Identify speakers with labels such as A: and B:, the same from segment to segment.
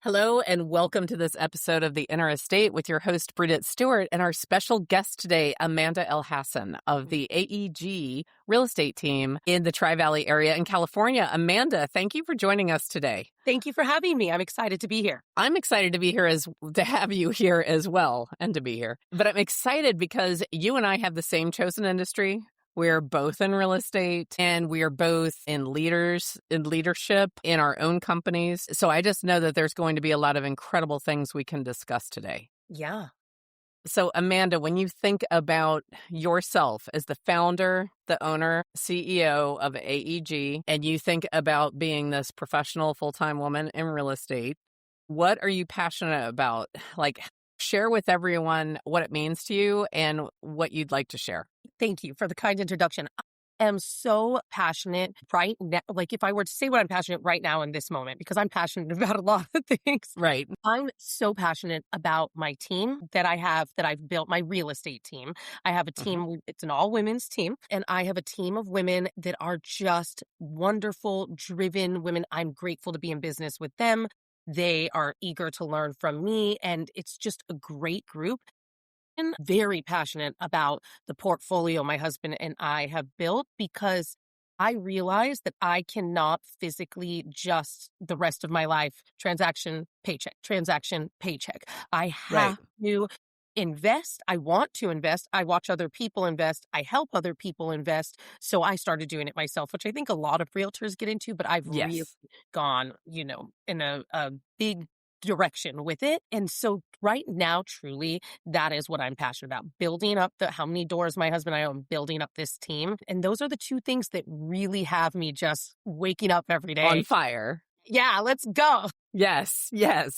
A: Hello and welcome to this episode of The Inner Estate with your host, Bridget Stuart, and our special guest today, Amanda Elhassan of the AEG real estate team in the Tri-Valley area in California. Amanda, thank you for joining us today.
B: Thank you for having me. I'm excited to be here.
A: I'm excited to be here to have you here as well and to be here. But I'm excited because you and I have the same chosen industry. We're both in real estate and we are both in leadership in our own companies. So I just know that there's going to be a lot of incredible things we can discuss today.
B: Yeah.
A: So Amanda, when you think about yourself as the founder, the owner, CEO of AEG, and you think about being this professional full-time woman in real estate, what are you passionate about? Share with everyone what it means to you and what you'd like to share.
B: Thank you for the kind introduction. I am so passionate right now. If I were to say what I'm passionate right now in this moment, because I'm passionate about a lot of things.
A: Right.
B: I'm so passionate about my team that I've built, my real estate team. I have a team, it's an all women's team, and I have a team of women that are just wonderful, driven women. I'm grateful to be in business with them. They are eager to learn from me, and it's just a great group. I'm very passionate about the portfolio my husband and I have built because I realize that I cannot physically just the rest of my life transaction, paycheck. I have to invest. I want to invest. I watch other people invest. I help other people invest. So I started doing it myself, which I think a lot of realtors get into, but I've really gone, in a big direction with it. And so right now, truly, that is what I'm passionate about. Building up how many doors my husband and I own, building up this team. And those are the two things that really have me just waking up every day.
A: On fire.
B: Yeah, let's go.
A: Yes.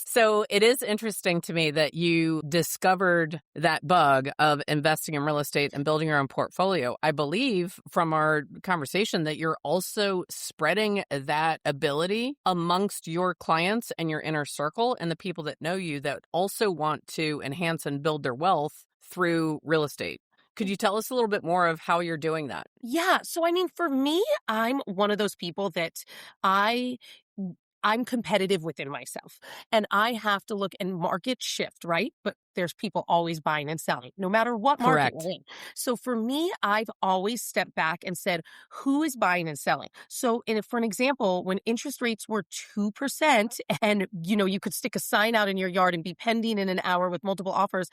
A: So it is interesting to me that you discovered that bug of investing in real estate and building your own portfolio. I believe from our conversation that you're also spreading that ability amongst your clients and your inner circle and the people that know you that also want to enhance and build their wealth through real estate. Could you tell us a little bit more of how you're doing that?
B: Yeah. So, for me, I'm one of those people that I'm competitive within myself and I have to look and market shift, right? But there's people always buying and selling, no matter what market we're in. So for me, I've always stepped back and said, who is buying and selling? So for an example, when interest rates were 2% and, you could stick a sign out in your yard and be pending in an hour with multiple offers,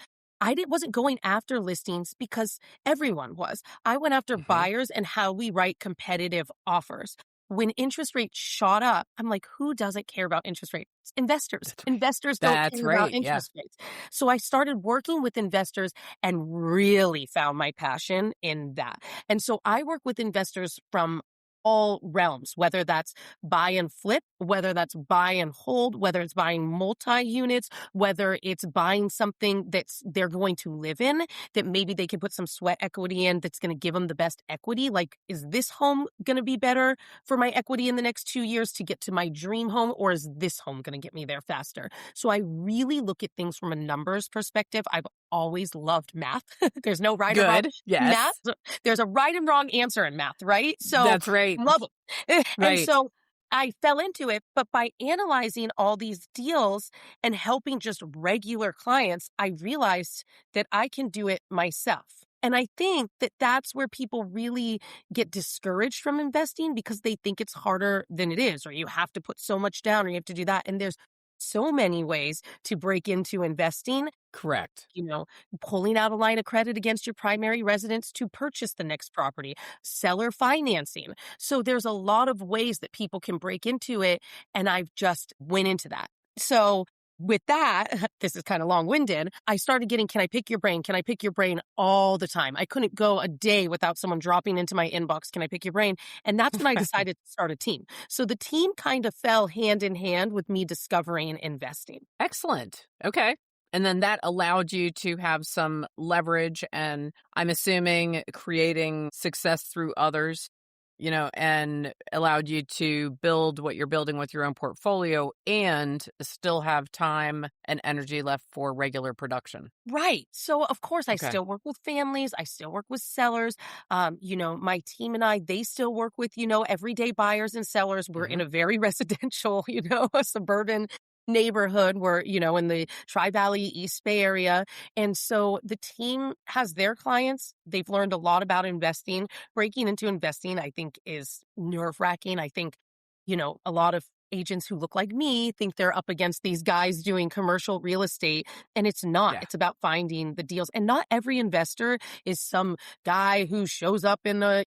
B: wasn't going after listings because everyone was. I went after buyers and how we write competitive offers. When interest rates shot up, I'm like, who doesn't care about interest rates? Investors. Investors don't care about interest rates. So I started working with investors and really found my passion in that. And so I work with investors from all realms, whether that's buy and flip, whether that's buy and hold, whether it's buying multi-units, whether it's buying something that's they're going to live in, that maybe they can put some sweat equity in that's going to give them the best equity. Like, is this home going to be better for my equity in the next 2 years to get to my dream home, or is this home going to get me there faster? So I really look at things from a numbers perspective. I've always loved math. There's no right or wrong math. There's a right and wrong answer in math, right? So
A: that's right.
B: Love it. And so I fell into it, but by analyzing all these deals and helping just regular clients, I realized that I can do it myself. And I think that that's where people really get discouraged from investing because they think it's harder than it is, or you have to put so much down, or you have to do that. And there's so many ways to break into investing.
A: Correct.
B: Pulling out a line of credit against your primary residence to purchase the next property, seller financing. So there's a lot of ways that people can break into it. And I've just went into that. So with that, this is kind of long-winded, I started getting, can I pick your brain? Can I pick your brain all the time? I couldn't go a day without someone dropping into my inbox, can I pick your brain? And that's when I decided to start a team. So the team kind of fell hand in hand with me discovering investing.
A: Excellent. Okay. And then that allowed you to have some leverage and I'm assuming creating success through others, and allowed you to build what you're building with your own portfolio and still have time and energy left for regular production.
B: Right. So, of course, I still work with families. I still work with sellers. My team and they still work with, everyday buyers and sellers. We're in a very residential, a suburban neighborhood. We're, in the Tri-Valley East Bay area. And so the team has their clients. They've learned a lot about investing. Breaking into investing, I think, is nerve-wracking. I think, a lot of agents who look like me think they're up against these guys doing commercial real estate, and it's not.
A: Yeah.
B: It's about finding the deals. And not every investor is some guy who shows up in a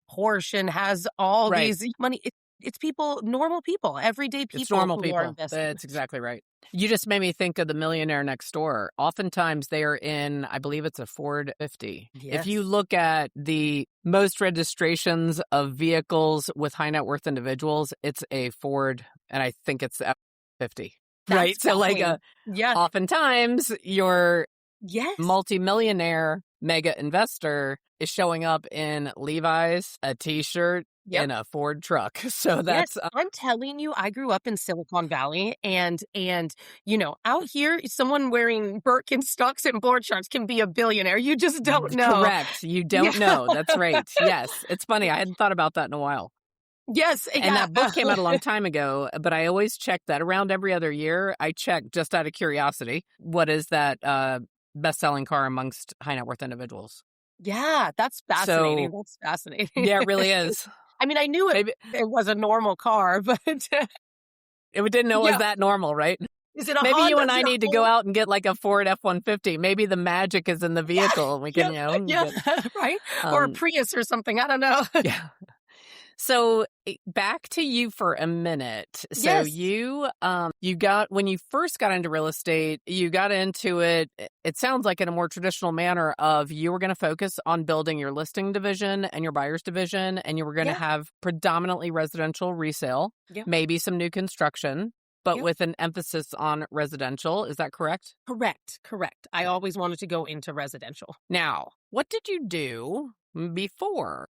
B: Porsche and has all these money. It's people, normal people, everyday people.
A: It's normal
B: who are
A: people.
B: investing.
A: That's exactly right. You just made me think of the millionaire next door. Oftentimes they are in, I believe it's a Ford 50.
B: Yes.
A: If you look at the most registrations of vehicles with high net worth individuals, it's a Ford, and I think it's the F-50. Right? So oftentimes your multimillionaire mega investor is showing up in Levi's, a t-shirt, in a Ford truck. So that's
B: I'm telling you, I grew up in Silicon Valley, and out here, someone wearing Birkenstocks and board shorts can be a billionaire. You just don't know.
A: Correct. You don't know. That's right. Yes. It's funny. I hadn't thought about that in a while.
B: Yes.
A: And that book came out a long time ago, but I always check that around every other year. I check just out of curiosity. What is that best-selling car amongst high net worth individuals?
B: Yeah, that's fascinating. That's fascinating.
A: Yeah, it really is.
B: I mean, I knew it was a normal car, but
A: it didn't know it was that normal, right?
B: Is it a
A: Maybe
B: Honda?
A: you and I need to go out and get like a Ford F-150. Maybe the magic is in the vehicle. We can,
B: right? Or a Prius or something. I don't know.
A: Yeah. So back to you for a minute. So you got, when you first got into real estate, you got into it, it sounds like in a more traditional manner of you were going to focus on building your listing division and your buyers division, and you were going to have predominantly residential resale, maybe some new construction, but with an emphasis on residential. Is that correct?
B: Correct. I always wanted to go into residential.
A: Now, what did you do before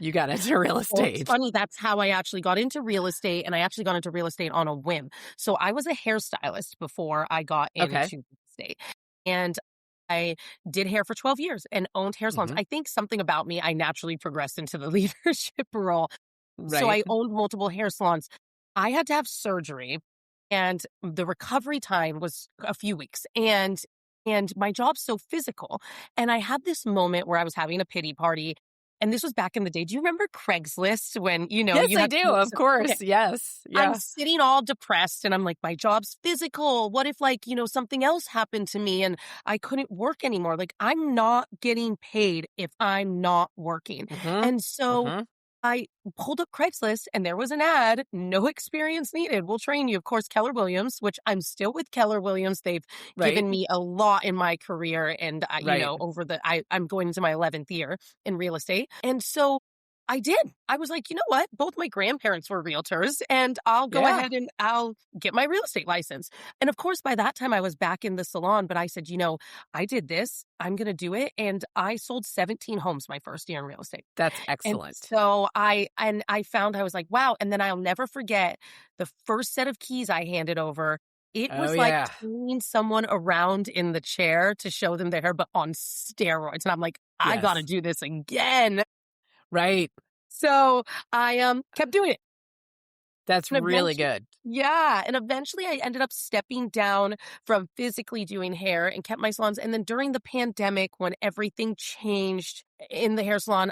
A: you got into real estate?
B: Well, it's funny. That's how I actually got into real estate, and I actually got into real estate on a whim. So I was a hairstylist before I got into real estate, and I did hair for 12 years and owned hair salons. I think something about me, I naturally progressed into the leadership role. Right. So I owned multiple hair salons. I had to have surgery, and the recovery time was a few weeks. And my job's so physical. And I had this moment where I was having a pity party. And this was back in the day. Do you remember Craigslist when,
A: Yes, I do. Of course. Yes. Yeah.
B: I'm sitting all depressed and I'm like, my job's physical. What if something else happened to me and I couldn't work anymore? Like, I'm not getting paid if I'm not working. And so I pulled up Craigslist and there was an ad, no experience needed. We'll train you. Of course, Keller Williams, which I'm still with Keller Williams. They've given me a lot in my career. And, I'm going into my 11th year in real estate. And so I did. I was like, you know what? Both my grandparents were realtors, and I'll go ahead and I'll get my real estate license. And of course, by that time I was back in the salon, but I said, I did this. I'm going to do it. And I sold 17 homes my first year in real estate.
A: That's excellent.
B: And so I found, I was like, wow. And then I'll never forget the first set of keys I handed over. It was like turning someone around in the chair to show them their hair, but on steroids. And I'm like, I got to do this again.
A: Right.
B: So I kept doing it.
A: That's really good.
B: Yeah. And eventually I ended up stepping down from physically doing hair and kept my salons. And then during the pandemic, when everything changed in the hair salon,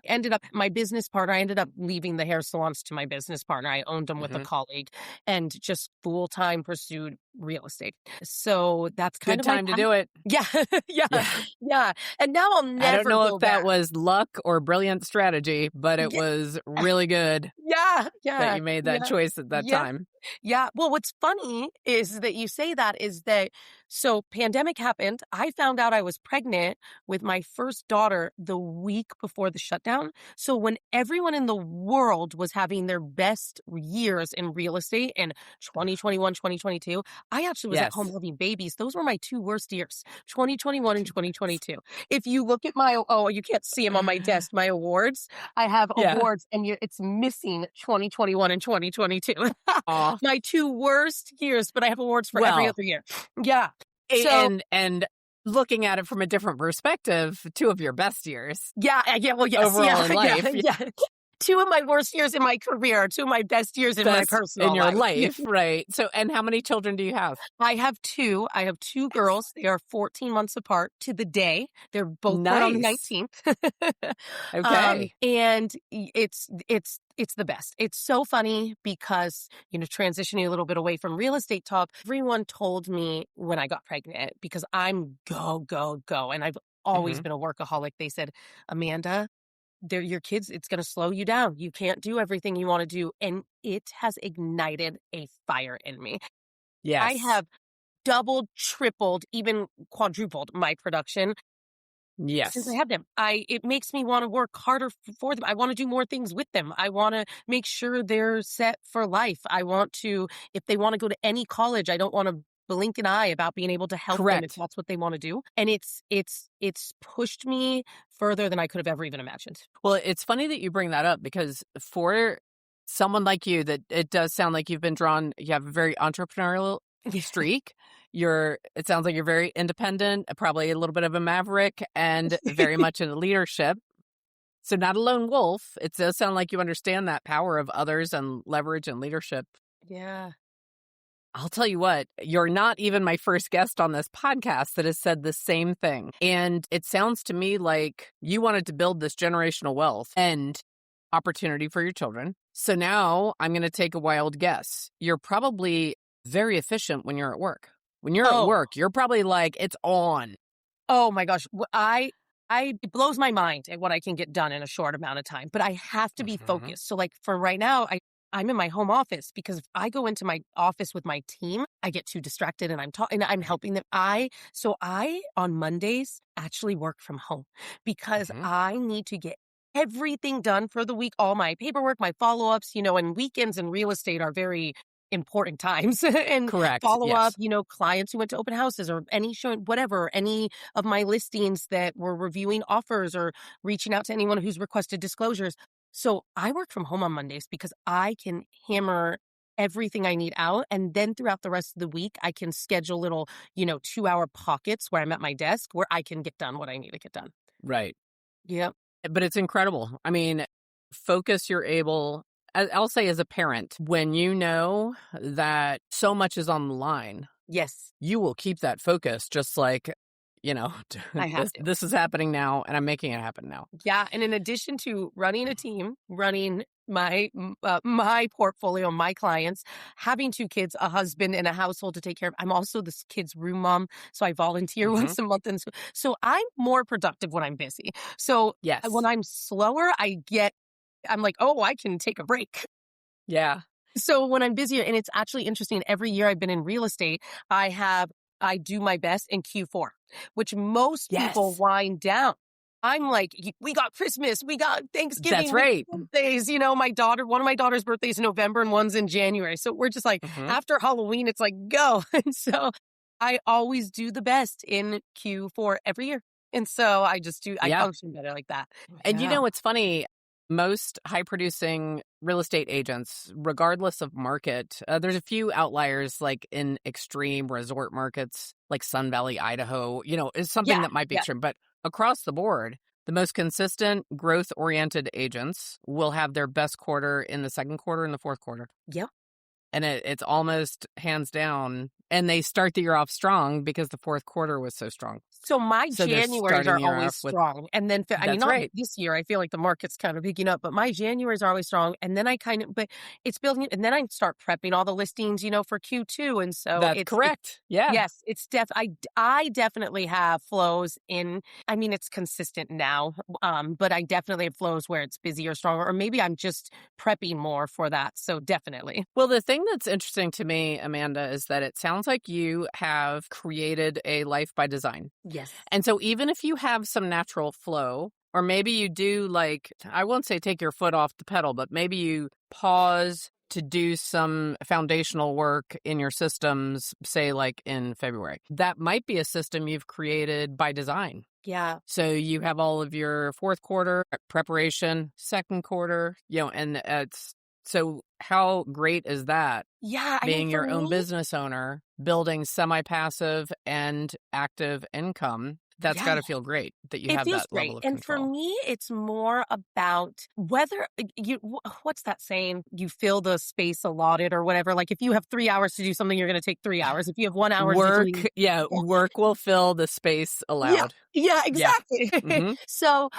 B: my business partner, I ended up leaving the hair salons to my business partner. I owned them with a colleague and just full-time pursued real estate. So that's kind of
A: good time to do it.
B: Yeah. Yeah. And now I'll never
A: I don't know
B: go
A: if that
B: back.
A: was luck or brilliant strategy, but it was really good.
B: Yeah.
A: That you made that choice at that time.
B: Yeah. Well, what's funny is that you say that so pandemic happened. I found out I was pregnant with my first daughter the week before the shutdown. So when everyone in the world was having their best years in real estate in 2021, 2022, I actually was at home having babies. Those were my two worst years, 2021 and 2022. If you look at you can't see them on my desk, my awards. I have awards and it's missing 2021 and 2022. My two worst years, but I have awards for every other year. Yeah.
A: And looking at it from a different perspective, two of your best years.
B: Yeah. Well, yes.
A: Overall in life.
B: Yeah. two of my worst years in my career, two of my best years in my
A: Best
B: personal
A: in your
B: life.
A: life, right? So, and how many children do you have?
B: I have two. I have two girls. They are 14 months apart to the day. They're both born on the
A: Nice.
B: 19th.
A: Okay.
B: And it's the best. It's so funny because, transitioning a little bit away from real estate talk, everyone told me when I got pregnant, because I'm go, go, go. And I've always
A: Mhm.
B: been a workaholic. They said, Amanda, they're your kids. It's going to slow you down. You can't do everything you want to do. And it has ignited a fire in me. I
A: Yes.
B: have doubled, tripled, even quadrupled my production since I
A: Yes.
B: have them. It makes me want to work harder for them. I want to do more things with them. I want to make sure they're set for life. I want to, if they want to go to any college, I don't want to blink an eye about being able to help them if
A: Correct.
B: that's what they want to do. And it's pushed me further than I could have ever even imagined.
A: Well, it's funny that you bring that up because for someone like you, that it does sound like you have a very entrepreneurial streak. It sounds like you're very independent, probably a little bit of a maverick, and very much in leadership. So not a lone wolf. It does sound like you understand that power of others and leverage and leadership.
B: Yeah.
A: I'll tell you what, you're not even my first guest on this podcast that has said the same thing. And it sounds to me like you wanted to build this generational wealth and opportunity for your children. So now I'm going to take a wild guess. You're probably very efficient when you're at work. When you're at work, you're probably like, it's on.
B: Oh my gosh. It blows my mind at what I can get done in a short amount of time, but I have to be focused. So like for right now, I'm in my home office because if I go into my office with my team, I get too distracted and I'm helping them. So I on Mondays actually work from home because I need to get everything done for the week, all my paperwork, my follow-ups, and weekends in real estate are very important times and
A: Correct.
B: follow up,
A: Yes.
B: clients who went to open houses or any show, whatever, any of my listings that were reviewing offers or reaching out to anyone who's requested disclosures. So I work from home on Mondays because I can hammer everything I need out. And then throughout the rest of the week, I can schedule little, 2-hour pockets where I'm at my desk where I can get done what I need to get done.
A: Right.
B: Yep.
A: But it's incredible. I mean, focus, you're able. I'll say as a parent, when you know that so much is on the line,
B: Yes.
A: you will keep that focus just like,
B: I have to.
A: this is happening now and I'm making it happen now.
B: Yeah. And in addition to running a team, running my portfolio, my clients, having two kids, a husband and a household to take care of, I'm also this kid's room mom. So I volunteer once a month. So I'm more productive when I'm busy. So
A: Yes.
B: when I'm slower, I'm like, oh, I can take a break.
A: Yeah.
B: So when I'm busier, and it's actually interesting, every year I've been in real estate, I do my best in Q4, which most people wind down. I'm like, we got Christmas, we got Thanksgiving.
A: That's right.
B: Birthdays, one of my daughter's birthdays in November and one's in January. So we're just like, after Halloween, it's like, go. And so I always do the best in Q4 every year. And so I function better like that.
A: And what's funny? Most high-producing real estate agents, regardless of market, there's a few outliers like in extreme resort markets like Sun Valley, Idaho, is something that might be extreme. But across the board, the most consistent growth-oriented agents will have their best quarter in the second quarter and the fourth quarter.
B: Yep.
A: And it's almost hands down. And they start the year off strong because the fourth quarter was so strong.
B: So my Januaries are always strong. And then, this year, I feel like the market's kind of picking up, but my Januaries are always strong. And then but it's building, and then I start prepping all the listings, for Q2. And so
A: that's correct.
B: Yes, it's I definitely have flows it's consistent now. But I definitely have flows where it's busier, stronger, or maybe I'm just prepping more for that. So definitely.
A: Well, the thing that's interesting to me, Amanda, is that it sounds like you have created a life by design.
B: Yes.
A: And so even if you have some natural flow, or maybe you do I won't say take your foot off the pedal, but maybe you pause to do some foundational work in your systems, say like in February. That might be a system you've created by design.
B: Yeah.
A: So you have all of your fourth quarter preparation, second quarter, and so how great is that?
B: Yeah.
A: Being your own business owner, building semi-passive and active income That's
B: Yeah.
A: got to feel great that you
B: It
A: have
B: feels
A: that
B: great.
A: level of
B: And for
A: control.
B: me, it's more about whether what's that saying? You fill the space allotted or whatever. Like if you have 3 hours to do something, you're going to take 3 hours. If you have 1 hour to
A: Work,
B: do,
A: yeah,
B: yeah.
A: work will fill the space
B: Yeah,
A: allowed.
B: yeah,
A: Yeah.
B: exactly.
A: Hmm.
B: So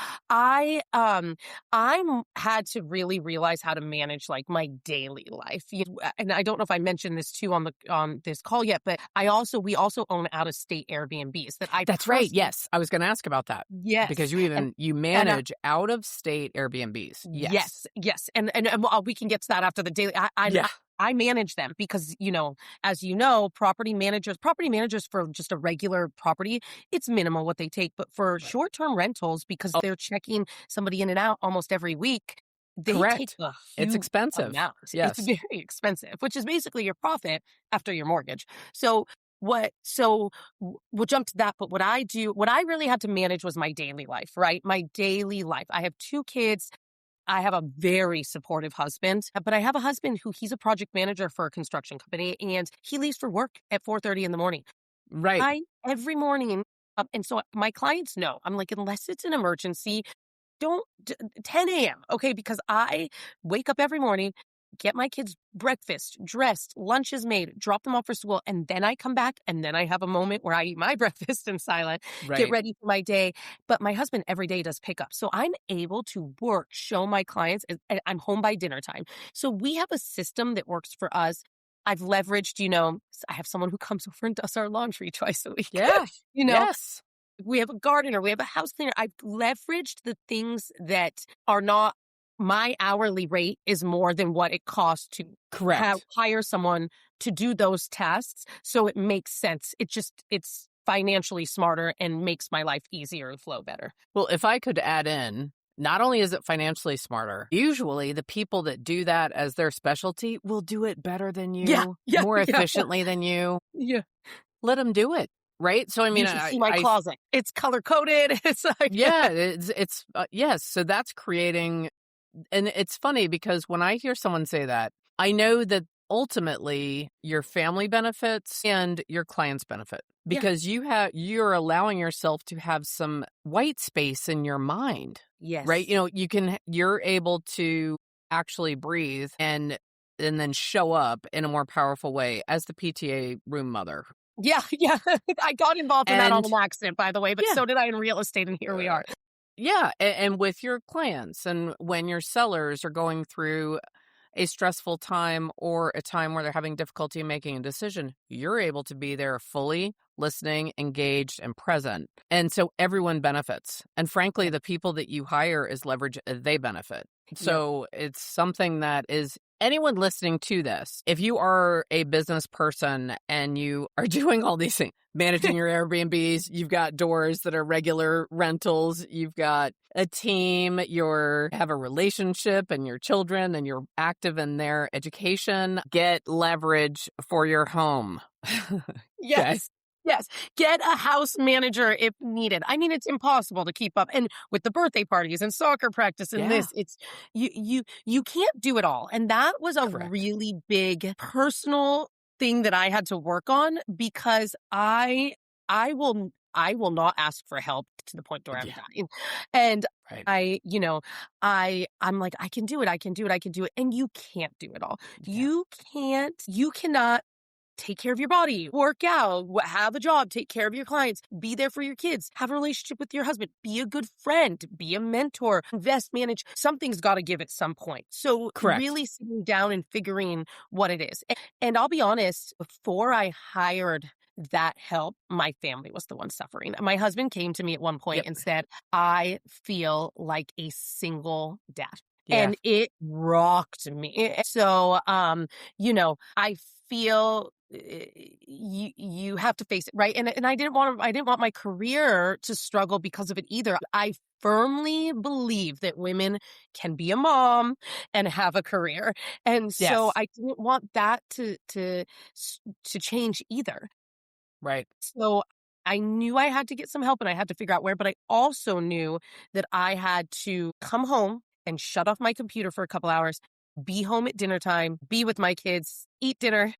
B: I'm had to really realize how to manage like my daily life. And I don't know if I mentioned this too on this call yet, but we also own out of state Airbnbs that I
A: That's right.
B: personally,
A: Yes. I was going to ask about that because
B: yes.
A: you
B: And
A: manage out of state Airbnbs. Yes.
B: yes, yes, and we can get to that after the daily.
A: Yeah.
B: I manage them because as you know, property managers for just a regular property, it's minimal what they take, but for
A: Right.
B: short term rentals, because
A: Oh,
B: they're checking somebody in and out almost every week, they take
A: correct.
B: a
A: It's
B: huge
A: expensive.
B: amount. It's
A: Yes.
B: very expensive, which is basically your profit after your mortgage. So what? So we'll jump to that. But what I really had to manage was my daily life, right? My daily life. I have 2 kids. I have a very supportive husband, but I have a husband he's a project manager for a construction company and he leaves for work at 4:30 in the morning.
A: Right.
B: Every morning, and so my clients know, I'm like, unless it's an emergency, don't 10 a.m. Okay. Because I wake up every morning, get my kids breakfast, dressed, lunch is made, drop them off for school. And then I come back and then I have a moment where I eat my breakfast in silence, get
A: Right.
B: ready for my day. But my husband every day does pick up. So I'm able to work, show my clients, and I'm home by dinner time. So we have a system that works for us. I've leveraged, I have someone who comes over and does our laundry twice a week.
A: Yeah.
B: you know,
A: Yes.
B: we have a gardener, we have a house cleaner. I've leveraged the things that are not my hourly rate is more than what it costs to
A: Correct.
B: hire someone to do those tasks. So it makes sense. It's financially smarter and makes my life easier and flow better.
A: Well, if I could add in, not only is it financially smarter, usually the people that do that as their specialty will do it better than
B: Yeah,
A: you,
B: yeah,
A: more
B: yeah,
A: efficiently than you.
B: yeah.
A: Let them do it. Right. So, I mean,
B: You should see my closet. It's color coded. It's like,
A: yeah, yes. So that's creating, and it's funny because when I hear someone say that, I know that ultimately your family benefits and your clients benefit
B: yeah,
A: because you're allowing yourself to have some white space in your mind, right?
B: yes.
A: You're able to actually breathe and then show up in a more powerful way as the PTA room mother.
B: Yeah, yeah. I got involved in that on
A: And
B: an accident, by the way, but
A: yeah,
B: so did I in real estate, and here we are.
A: yeah, and with your clients and when your sellers are going through a stressful time or a time where they're having difficulty making a decision, you're able to be there fully listening, engaged, and present. And so everyone benefits. And frankly,
B: Yeah,
A: the people that you hire is leverage, they benefit.
B: yeah,
A: So it's something that is anyone listening to this, if you are a business person and you are doing all these things, managing your Airbnbs, you've got doors that are regular rentals, you've got a team, you have a relationship and your children and you're active in their education, get leverage for your home. Okay.
B: yes, yes. Get a house manager if needed. I mean, it's impossible to keep up, and with the birthday parties and soccer practice and
A: Yeah.
B: this, it's you can't do it all, and that was a
A: Correct.
B: really big personal thing that I had to work on because I will not ask for help to the point where I'm
A: Yeah.
B: dying, and
A: Right.
B: I'm like, I can do it, I can do it, I can do it, and you can't do it all.
A: Yeah.
B: You cannot take care of your body, work out, have a job, take care of your clients, be there for your kids, have a relationship with your husband, be a good friend, be a mentor, invest, manage. Something's got to give at some point. So
A: Correct.
B: really sitting down and figuring what it is. And I'll be honest, before I hired that help, my family was the one suffering. My husband came to me at one point
A: Yep.
B: and said, I feel like a single dad.
A: Yeah.
B: And it rocked me. So, I feel you have to face it, right? And I didn't want my career to struggle because of it either. I firmly believe that women can be a mom and have a career. And so
A: Yes.
B: I didn't want that to change either.
A: Right.
B: So I knew I had to get some help and I had to figure out where, but I also knew that I had to come home and shut off my computer for a couple hours, be home at dinner time, be with my kids, eat dinner,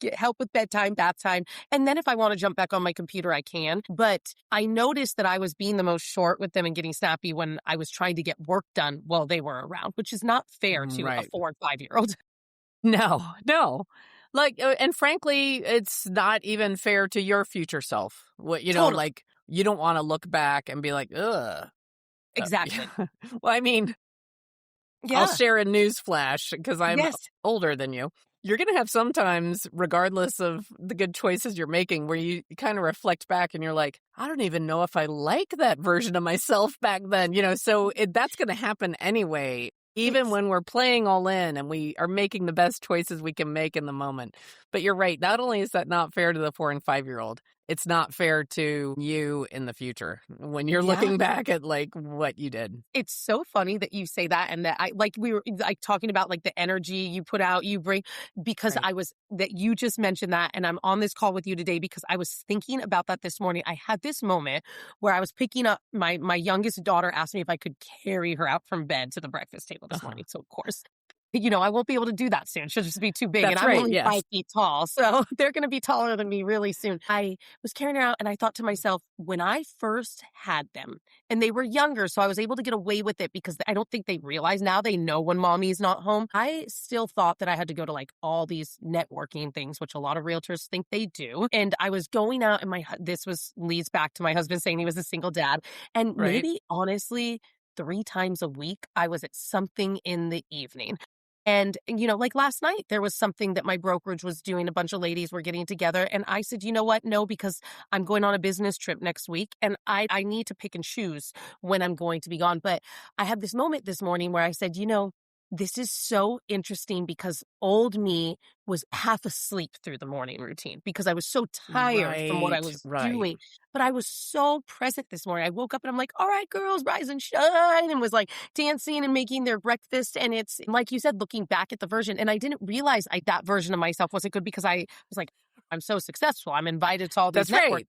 B: get help with bedtime, bath time. And then if I want to jump back on my computer, I can. But I noticed that I was being the most short with them and getting snappy when I was trying to get work done while they were around, which is not fair to a
A: Right.
B: 4 and 5-year-old.
A: No, no. Like, and frankly, it's not even fair to your future self. What,
B: Totally.
A: like, you don't want to look back and be like, ugh.
B: Exactly.
A: Well, I mean,
B: Yeah.
A: I'll share a news flash because I'm
B: Yes.
A: older than you. You're going to have sometimes, regardless of the good choices you're making, where you kind of reflect back and you're like, I don't even know if I like that version of myself back then, so that's going to happen anyway, even when we're playing all in and we are making the best choices we can make in the moment. But you're right. Not only is that not fair to the 4 and 5-year-old, it's not fair to you in the future when you're looking back at like what you did.
B: It's so funny that you say that, and that we were like talking about like the energy you put out, you bring, because
A: Right.
B: that you just mentioned that, and I'm on this call with you today because I was thinking about that this morning. I had this moment where I was picking up my youngest daughter asked me if I could carry her out from bed to the breakfast table this morning. So of course, I won't be able to do that soon. She'll just be too big.
A: That's
B: And I'm
A: right,
B: only
A: yes.
B: 5 feet tall. So they're going to be taller than me really soon. I was carrying her out and I thought to myself, when I first had them and they were younger, so I was able to get away with it because I don't think they realize now they know when mommy's not home. I still thought that I had to go to like all these networking things, which a lot of realtors think they do. And I was going out and leads back to my husband saying he was a single dad. And
A: Right.
B: maybe honestly, 3 times a week, I was at something in the evening. And, like last night, there was something that my brokerage was doing. A bunch of ladies were getting together. And I said, you know what? No, because I'm going on a business trip next week and I need to pick and choose when I'm going to be gone. But I had this moment this morning where I said, this is so interesting because old me was half asleep through the morning routine because I was so tired from what I was doing. But I was so present this morning. I woke up and I'm like, all right, girls, rise and shine, and was like dancing and making their breakfast. And it's like you said, looking back at the version. And I didn't realize that version of myself wasn't good because I was like, I'm so successful. I'm invited to all these
A: That's
B: networks.
A: right.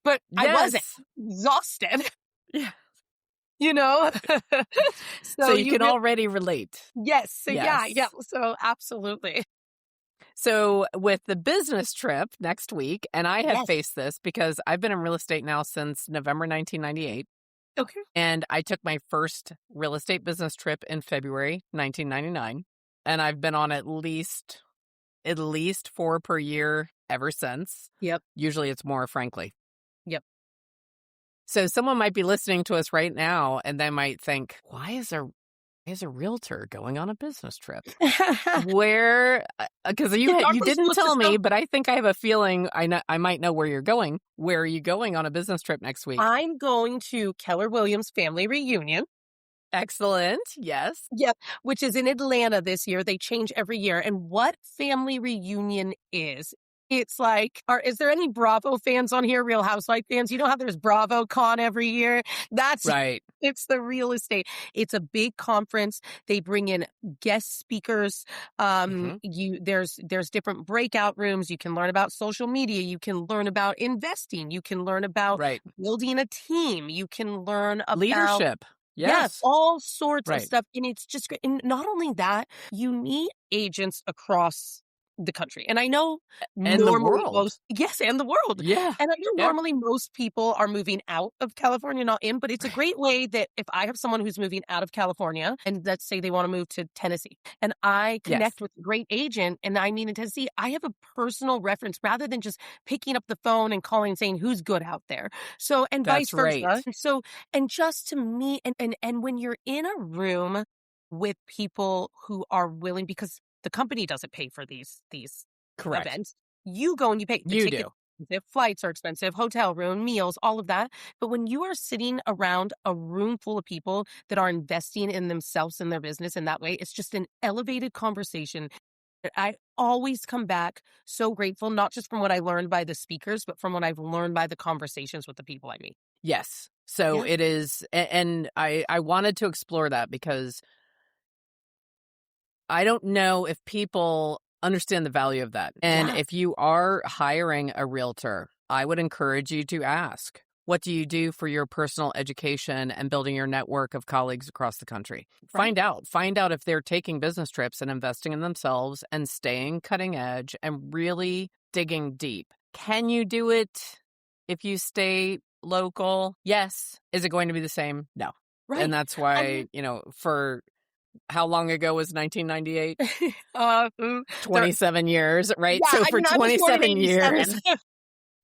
B: But I wasn't exhausted.
A: Yeah.
B: So
A: you can already relate.
B: Yes. So
A: Yes.
B: yeah. So absolutely.
A: So with the business trip next week, and I have faced this because I've been in real estate now since November 1998.
B: Okay.
A: And I took my first real estate business trip in February 1999. And I've been on at least 4 per year ever since.
B: Yep.
A: Usually it's more, frankly.
B: Yep.
A: So someone might be listening to us right now and they might think, why is a realtor going on a business trip? Where, because you didn't tell me, but I think I have a feeling I might know where you're going. Where are you going on a business trip next week?
B: I'm going to Keller Williams Family Reunion.
A: Excellent. Yes.
B: Yep. Which is in Atlanta this year. They change every year. And what family reunion is, it's like, is there any Bravo fans on here? Real Housewife fans? You know how there's Bravo Con every year? That's
A: right.
B: It's the real estate. It's a big conference. They bring in guest speakers. There's different breakout rooms. You can learn about social media. You can learn about investing. You can learn about building a team. You can learn about
A: leadership. Yes.
B: All sorts of stuff. And it's just great. And not only that, you meet agents across the country. And I know
A: and the world.
B: And the world.
A: Yeah.
B: And I know normally most people are moving out of California, not in, but it's a great way that if I have someone who's moving out of California and let's say they want to move to Tennessee and I connect with a great agent and I mean in Tennessee, I have a personal reference rather than just picking up the phone and calling and saying who's good out there. So, and
A: That's
B: vice versa.
A: right.
B: So, and just to meet and when you're in a room with people who are willing, because the company doesn't pay for these events. You go and you pay.
A: You do.
B: The flights are expensive, hotel room, meals, all of that. But when you are sitting around a room full of people that are investing in themselves and their business in that way, it's just an elevated conversation. I always come back so grateful, not just from what I learned by the speakers, but from what I've learned by the conversations with the people I meet.
A: Yes. So it is. And I wanted to explore that because I don't know if people understand the value of that. And if you are hiring a realtor, I would encourage you to ask, What do you do for your personal education and building your network of colleagues across the country?
B: Right.
A: Find out if they're taking business trips and investing in themselves and staying cutting edge and really digging deep. Can you do it if you stay local? Yes. Is it going to be the same? No.
B: Right.
A: And that's why, for how long ago was 1998? 27 years, right?
B: Yeah,
A: So
B: I
A: for
B: mean, I was born in
A: 27 years,
B: 87.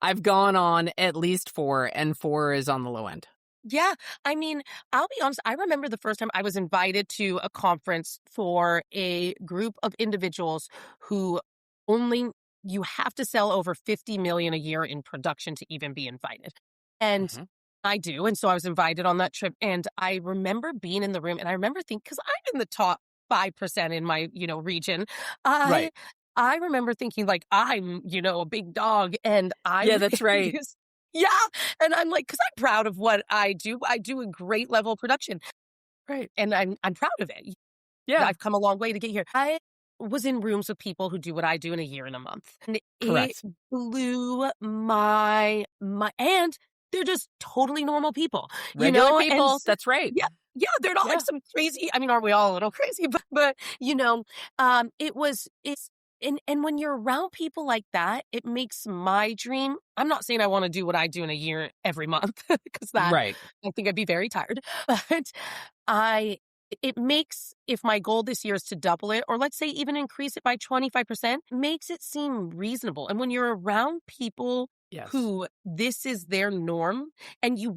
A: I've gone on at least 4, and 4 is on the low end.
B: Yeah, I mean, I'll be honest, I remember the first time I was invited to a conference for a group of individuals who only you have to sell over 50 million a year in production to even be invited. And
A: Mhm.
B: I do. And so I was invited on that trip. And I remember being in the room and I remember thinking, because I'm in the top 5% in my, region. I
A: Right.
B: I remember thinking like I'm, a big dog and
A: Yeah,
B: I'm
A: that's right.
B: yeah. And I'm like, because I'm proud of what I do. I do a great level of production.
A: Right.
B: And I'm proud of it.
A: Yeah.
B: I've come a long way to get here. I was in rooms with people who do what I do in a year and a month. And it
A: Correct.
B: blew my and they're just totally normal people,
A: Regular
B: And
A: people. That's right.
B: yeah, yeah, they're not like
A: Yeah.
B: some crazy. I mean, aren't we all a little crazy? But it's when you're around people like that, it makes my dream. I'm not saying I want to do what I do in a year every month because that
A: Right.
B: I think I'd be very tired. But I it makes, if my goal this year is to double it, or let's say even increase it by 25%, makes it seem reasonable. And when you're around people
A: Yes.
B: who this is their norm and you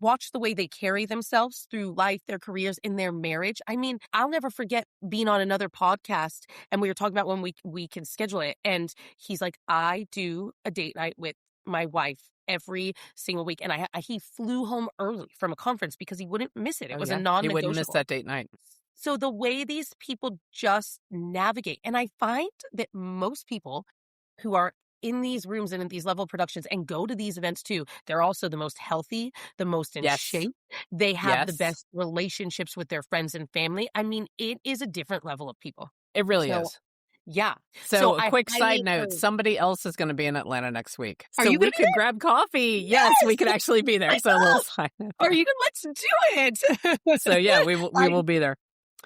B: watch the way they carry themselves through life, their careers, in their marriage. I mean, I'll never forget being on another podcast and we were talking about when we can schedule it. And he's like, I do a date night with my wife every single week. And he flew home early from a conference because he wouldn't miss it. It
A: Oh,
B: was a
A: yeah. He wouldn't miss
B: non-negotiable.
A: that date night.
B: So the way these people just navigate, and I find that most people who are in these rooms and in these level productions and go to these events too, they're also the most healthy, the most in
A: Yes.
B: shape. They have the
A: Yes.
B: best relationships with their friends and family. I mean, it is a different level of people.
A: It really
B: So,
A: is.
B: yeah.
A: So a
B: I
A: quick
B: highly
A: side note,
B: encourage-
A: somebody else is going to be in Atlanta next week.
B: Are
A: So
B: you
A: we
B: gonna be
A: could grab coffee. Yes, we could actually be there.
B: I
A: So a little
B: know.
A: side note.
B: Are you gonna let's do it?
A: So yeah, we will be there.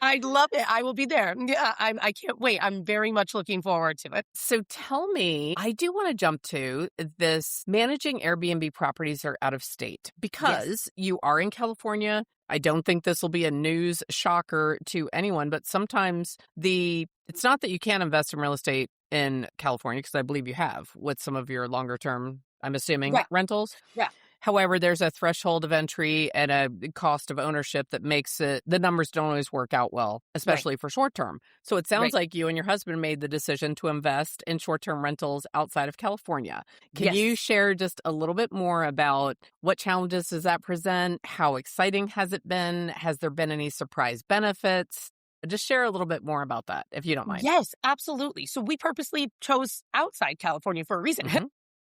B: I love it. I will be there. Yeah, I can't wait. I'm very much looking forward to it.
A: So tell me, I do want to jump to this managing Airbnb properties are out of state because you are in California. I don't think this will be a news shocker to anyone, but sometimes it's not that you can't invest in real estate in California, because I believe you have with some of your longer term, I'm assuming,
B: Right.
A: rentals.
B: Yeah.
A: However, there's a threshold of entry and a cost of ownership that makes the numbers don't always work out well, especially for short term. So it sounds
B: Right.
A: like you and your husband made the decision to invest in short term rentals outside of California. Can you
B: Yes.
A: share just a little bit more about what challenges does that present? How exciting has it been? Has there been any surprise benefits? Just share a little bit more about that, if you don't mind.
B: Yes, absolutely. So we purposely chose outside California for a reason.
A: Mhm.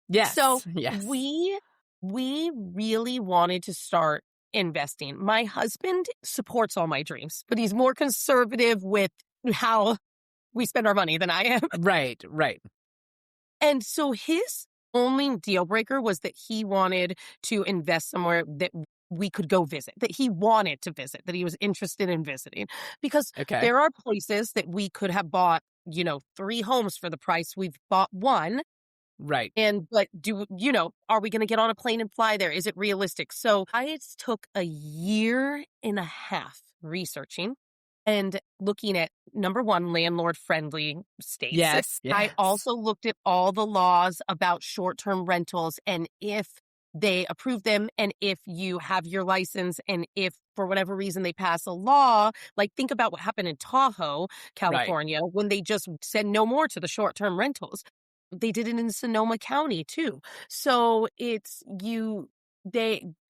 A: Yes.
B: So
A: yes.
B: we really wanted to start investing. My husband supports all my dreams, but he's more conservative with how we spend our money than I am.
A: Right.
B: And so his only deal breaker was that he wanted to invest somewhere that we could go visit, that he wanted to visit, that he was interested in visiting. Because
A: Okay.
B: there are places that we could have bought, 3 homes for the price we've bought one.
A: Right.
B: But are we going to get on a plane and fly there? Is it realistic? So I took a year and a half researching and looking at, number one, landlord friendly states.
A: Yes.
B: I also looked at all the laws about short-term rentals and if they approve them and if you have your license and if for whatever reason they pass a law, like think about what happened in Tahoe, California, when they just said no more to the short-term rentals. They did it in Sonoma County too. So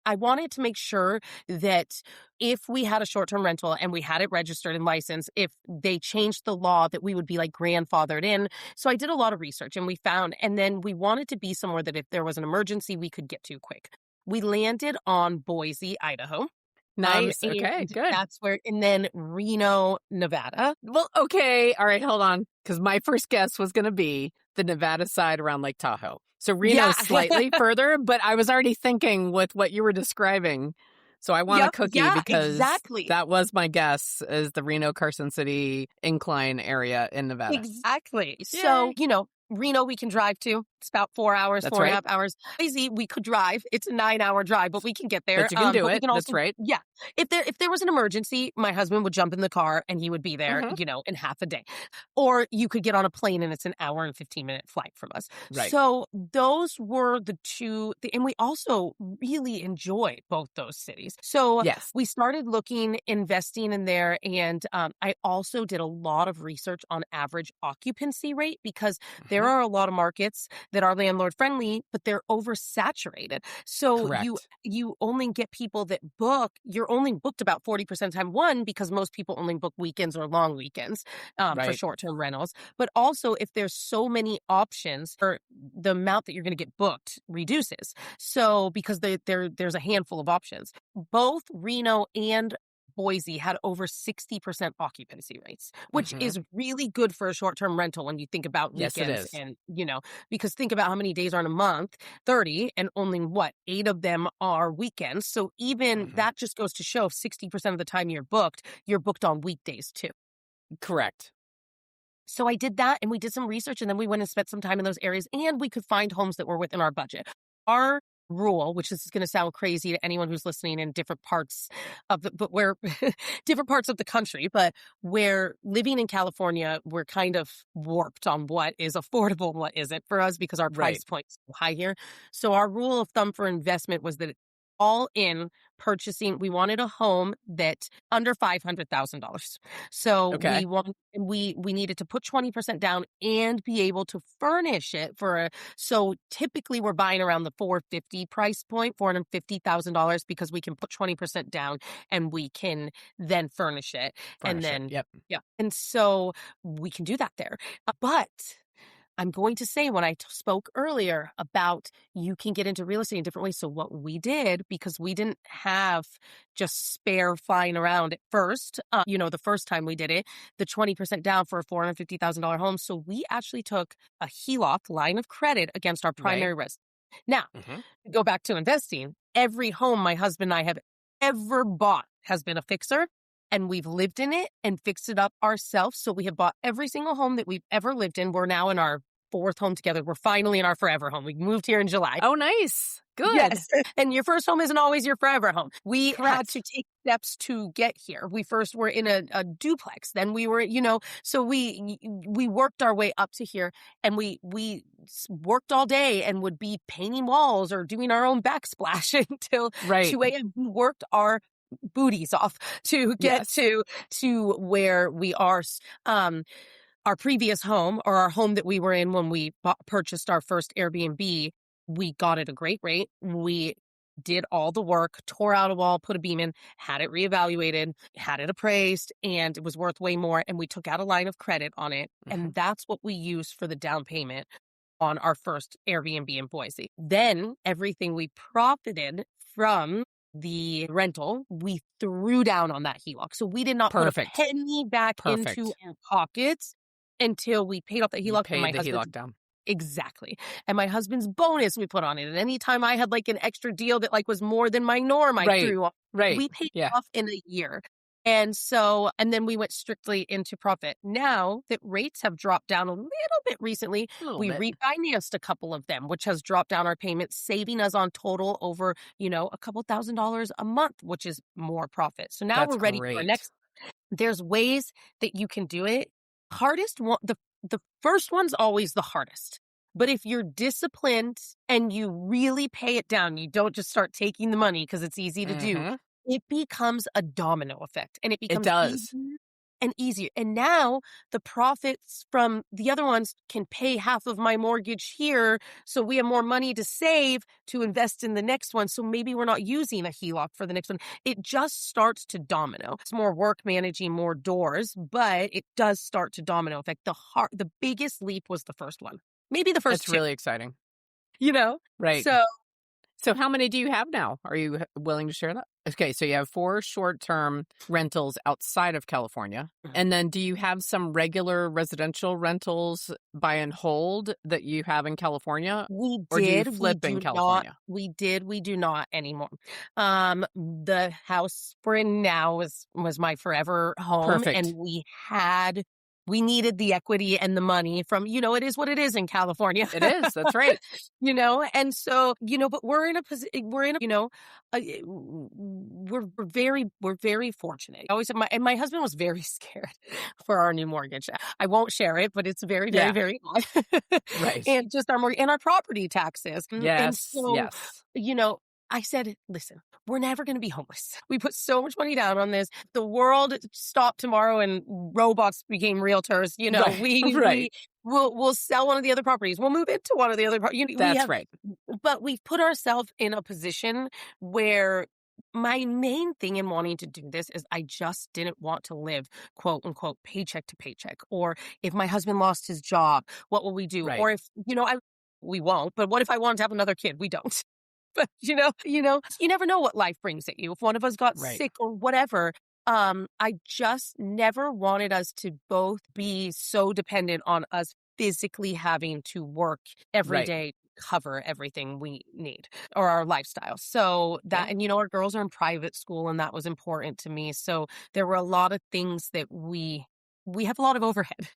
B: I wanted to make sure that if we had a short-term rental and we had it registered and licensed, if they changed the law that we would be like grandfathered in. So I did a lot of research and we found, and then we wanted to be somewhere that if there was an emergency, we could get to quick. We landed on Boise, Idaho.
A: Nice. Okay, good.
B: That's where, and then Reno, Nevada.
A: Well, okay. All right, hold on. Because my first guess was going to be the Nevada side around Lake Tahoe. So
B: Yeah.
A: Reno's slightly further, but I was already thinking with what you were describing. So I want a
B: Yep.
A: cookie
B: Yeah,
A: because
B: exactly.
A: that was my guess, is the Reno Carson City incline area in Nevada.
B: Exactly.
A: Yay.
B: So, Reno we can drive to. It's about 4 hours,
A: That's
B: 4.5
A: right.
B: hours. Easy, we could drive. It's a 9-hour drive, but we can get there.
A: But you can do
B: But we
A: it.
B: can
A: That's
B: also,
A: right.
B: yeah. If there was an emergency, my husband would jump in the car and he would be there,
A: Mhm.
B: in half a day. Or you could get on a plane and it's an hour and 15-minute flight from us.
A: Right.
B: So those were the two, and we also really enjoyed both those cities. So
A: Yes.
B: we started investing in there, and I also did a lot of research on average occupancy rate because there are a lot of markets that are landlord friendly, but they're oversaturated. So
A: Correct.
B: you only get people that book. You're only booked about 40% of the time. One, because most people only book weekends or long weekends for
A: Right.
B: short-term rentals. But also, if there's so many options, or the amount that you're going to get booked reduces. So because there's a handful of options. Both Reno and Boise had over 60% occupancy rates, which is really good for a short-term rental when you think about
A: Yes, it
B: weekends.
A: is.
B: And, because think about how many days are in a month, 30, and only 8 of them are weekends. So even that just goes to show 60% of the time you're booked on weekdays too.
A: Correct.
B: So I did that, and we did some research, and then we went and spent some time in those areas, and we could find homes that were within our budget. Our rule, which is going to sound crazy to anyone who's listening in different parts of different parts of the country, but where living in California, we're kind of warped on what is affordable and what isn't for us because our price point is so high here. So our rule of thumb for investment was that all in purchasing, we wanted a home that under $500,000. So we needed to put 20% down and be able to furnish it so typically we're buying around the $450 price point, $450,000, because we can put 20% down and we can then furnish it.
A: Yep.
B: Yeah. And so we can do that there. But I'm going to say, when I spoke earlier about you can get into real estate in different ways. So what we did, because we didn't have just spare flying around at first, the first time we did it, the 20% down for a $450,000 home. So we actually took a HELOC, line of credit, against our primary risk. Now, go back to investing. Every home my husband and I have ever bought has been a fixer. And we've lived in it and fixed it up ourselves. So we have bought every single home that we've ever lived in. We're now in our 4th home together. We're finally in our forever home. We moved here in July.
A: Oh, nice. Good.
B: Yes. And your first home isn't always your forever home. We had to take steps to get here. We first were in a duplex. Then we were, so we worked our way up to here, and we worked all day and would be painting walls or doing our own backsplash until 2 a.m. We worked our booties off to get to where we are. Our previous home, or our home that we were in when we purchased our first Airbnb, we got it a great rate. We did all the work, tore out a wall, put a beam in, had it reevaluated, had it appraised, and it was worth way more. And we took out a line of credit on it. And that's what we used for the down payment on our first Airbnb in Boise. Then everything we profited from the rental, we threw down on that HELOC. So we did not put a penny back into our pockets until we paid off the HELOC.
A: Paid the HELOC down.
B: Exactly. And my husband's bonus we put on it. And anytime I had an extra deal that was more than my norm, I threw on. We paid it off in a year. And then we went strictly into profit. Now that rates have dropped down a little bit recently, we refinanced a couple of them, which has dropped down our payments, saving us on total over, a couple $1,000s a month, which is more profit. So now we're ready for our next. There's ways that you can do it. Hardest one, the first one's always the hardest. But if you're disciplined and you really pay it down, you don't just start taking the money because it's easy to do. It becomes a domino effect, and it becomes easier and easier. And now the profits from the other ones can pay half of my mortgage here. So we have more money to save to invest in the next one. So maybe we're not using a HELOC for the next one. It just starts to domino. It's more work managing more doors, but it does start to domino effect. The biggest leap was the first one. Maybe the first two.
A: That's really exciting.
B: Right.
A: So how many do you have now? Are you willing to share that? Okay, so you have 4 short-term rentals outside of California.
B: Mhm.
A: And then do you have some regular residential rentals buy and hold that you have in California?
B: We
A: Or do you
B: did, we
A: flip in
B: do not.
A: California?
B: We do not anymore. The house we're in now was my forever home, and
A: Perfect.
B: we needed the equity and the money from, it is what it is in California.
A: It is. That's right.
B: And so, but we're in a, we're very fortunate. I always said my husband was very scared for our new mortgage. I won't share it, but it's very, very,
A: Yeah.
B: very high.
A: Right.
B: And just our mortgage and our property taxes. And
A: Yes.
B: so,
A: Yes.
B: I said, listen, we're never going to be homeless. We put so much money down on this. The world stopped tomorrow and robots became realtors.
A: Right.
B: We
A: Right.
B: we'll sell one of the other properties. We'll move into one of the other
A: That's right.
B: but we've put ourselves in a position where my main thing in wanting to do this is I just didn't want to live, quote unquote, paycheck to paycheck. Or if my husband lost his job, what will we do?
A: Right.
B: Or if, we won't, but what if I wanted to have another kid? We don't. But you never know what life brings at you. If one of us got
A: Right.
B: sick or whatever, I just never wanted us to both be so dependent on us physically having to work every
A: Right.
B: day to cover everything we need or our lifestyle. So that,
A: Yeah.
B: and our girls are in private school, and that was important to me. So there were a lot of things that we have a lot of overhead.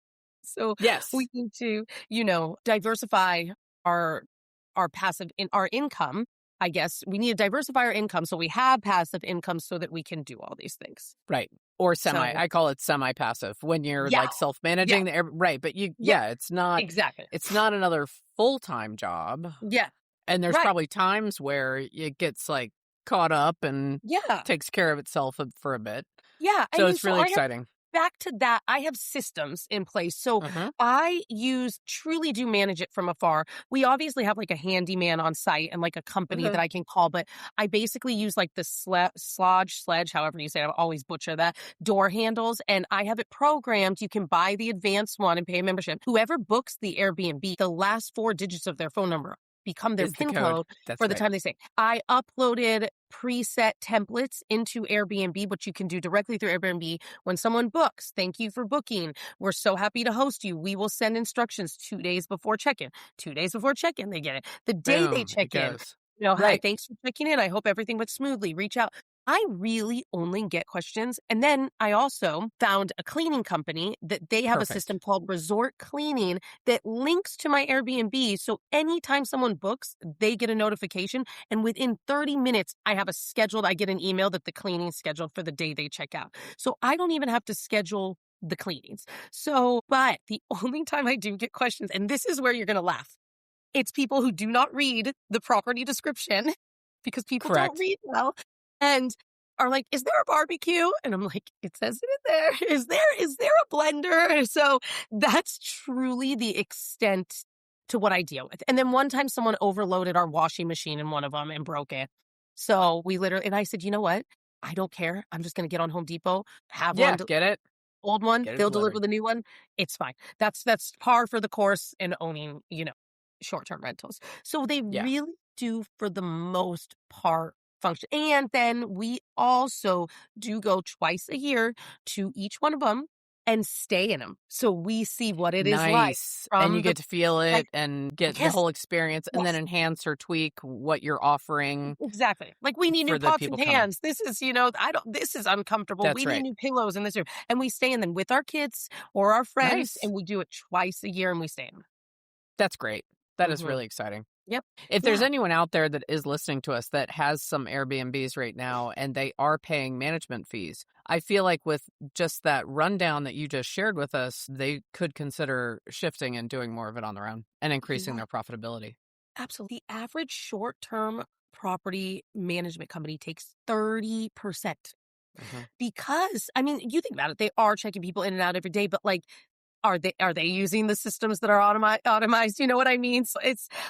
B: So we
A: Yes.
B: need to, diversify our our income. I guess we need to diversify our income so we have passive income so that we can do all these things.
A: Right. Or semi.
B: So
A: I call it semi-passive when you're
B: yeah,
A: like
B: yeah,
A: self-managing. Right. But
B: yeah,
A: it's not
B: exactly.
A: another full-time job.
B: Yeah,
A: And there's
B: right.
A: probably times where it gets like caught up and
B: Yeah,
A: takes care of itself for a bit.
B: yeah.
A: So it's really
B: I have
A: exciting.
B: back to that. I have systems in place. So
A: Uh-huh.
B: I truly do manage it from afar. We obviously have like a handyman on site and like a company
A: Uh-huh.
B: that I can call, but I basically use like the sledge, however you say it. I always butcher that, door handles. And I have it programmed. You can buy the advanced one and pay a membership. Whoever books the Airbnb, the last 4 digits of their phone number become their
A: Is the
B: PIN
A: code.
B: code
A: That's
B: for the
A: right.
B: time they stay. I uploaded preset templates into Airbnb, which you can do directly through Airbnb. When someone books, thank you for booking. We're so happy to host you. We will send instructions 2 days before check-in. 2 days before check-in, they get it. The day they
A: Boom. It
B: check in,
A: goes.
B: hi,
A: Right.
B: thanks for checking in. I hope everything went smoothly. Reach out. I really only get questions. And then I also found a cleaning company that they have a
A: Perfect.
B: system called Resort Cleaning that links to my Airbnb. So anytime someone books, they get a notification. And within 30 minutes, I get an email that the cleaning's scheduled for the day they check out. So I don't even have to schedule the cleanings. So, but the only time I do get questions, and this is where you're going to laugh, it's people who do not read the property description because people don't
A: Correct.
B: read well and are like, is there a barbecue? And I'm like, it says it in there. Is there a blender? So that's truly the extent to what I deal with. And then one time someone overloaded our washing machine in one of them and broke it. So and I said, you know what? I don't care. I'm just going to get on Home Depot, have
A: Yeah.
B: one,
A: Get it.
B: old one.
A: Get it
B: They'll
A: delivered.
B: deliver the new one. It's fine. That's par for the course in owning, short-term rentals. So they
A: Yeah.
B: really do, for the most part, function. And then we also do go twice a year to each one of them and stay in them. So we see what it is like
A: Nice. And you
B: from
A: get to feel
B: like,
A: it and get the
B: yes,
A: whole experience and then
B: yes,
A: enhance or tweak what you're offering
B: exactly. Like we need new
A: for the
B: pots and
A: people coming.
B: pans. This is, this is uncomfortable.
A: That's
B: We need
A: right.
B: new pillows in this room. And we stay in them with our kids or our friends,
A: Nice.
B: and we do it twice a year and we stay in them.
A: That's great. That is
B: Mm-hmm.
A: really exciting.
B: Yep.
A: If there's
B: Yeah.
A: anyone out there that is listening to us that has some Airbnbs right now and they are paying management fees, I feel like with just that rundown that you just shared with us, they could consider shifting and doing more of it on their own and increasing their profitability.
B: Absolutely. The average short-term property management company takes 30%
A: Mhm.
B: because, I mean, you think about it, they are checking people in and out every day, but like, are they using the systems that are automized? You know what I mean? So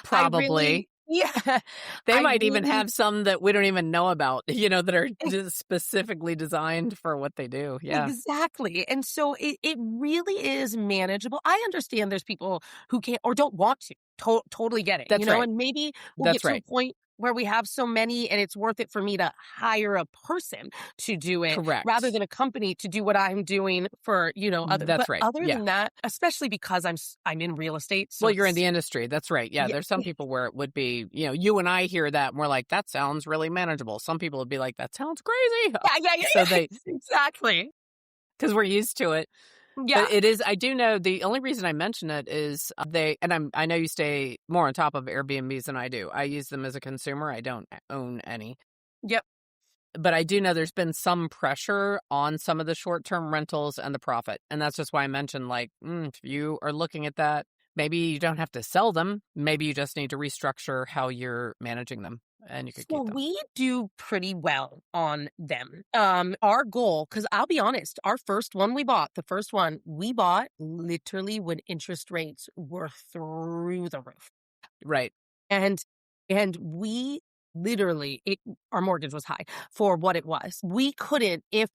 A: Probably.
B: yeah,
A: They
B: I
A: might even
B: really,
A: have some that we don't even know about, that are just specifically designed for what they do. Yeah.
B: exactly. And so it really is manageable. I understand there's people who can't or don't want to. Totally get it,
A: That's right.
B: and maybe we'll get
A: That's
B: to a
A: right.
B: point where we have so many and it's worth it for me to hire a person to do it rather
A: Correct.
B: than a company to do what I'm doing for,
A: That's
B: but
A: right.
B: other
A: Yeah.
B: than that, especially because I'm in real estate. So
A: Well, you're in
B: it's,
A: the industry. That's right. Yeah.
B: yeah,
A: There's some people where it would be, you and I hear that and we're like, that sounds really manageable. Some people would be like, that sounds crazy. So
B: yeah,
A: they,
B: exactly.
A: because we're used to it. But
B: Yeah.
A: it is, I do know the only reason I mention it is I know you stay more on top of Airbnbs than I do. I use them as a consumer. I don't own any.
B: Yep.
A: But I do know there's been some pressure on some of the short-term rentals and the profit. And that's just why I mentioned, like, if you are looking at that, maybe you don't have to sell them. Maybe you just need to restructure how you're managing them and you could
B: So
A: keep them.
B: we do pretty well on them. Our goal, because I'll be honest, our first one the first one we bought literally when interest rates were through the roof.
A: Right.
B: And we literally our mortgage was high for what it was. We couldn't if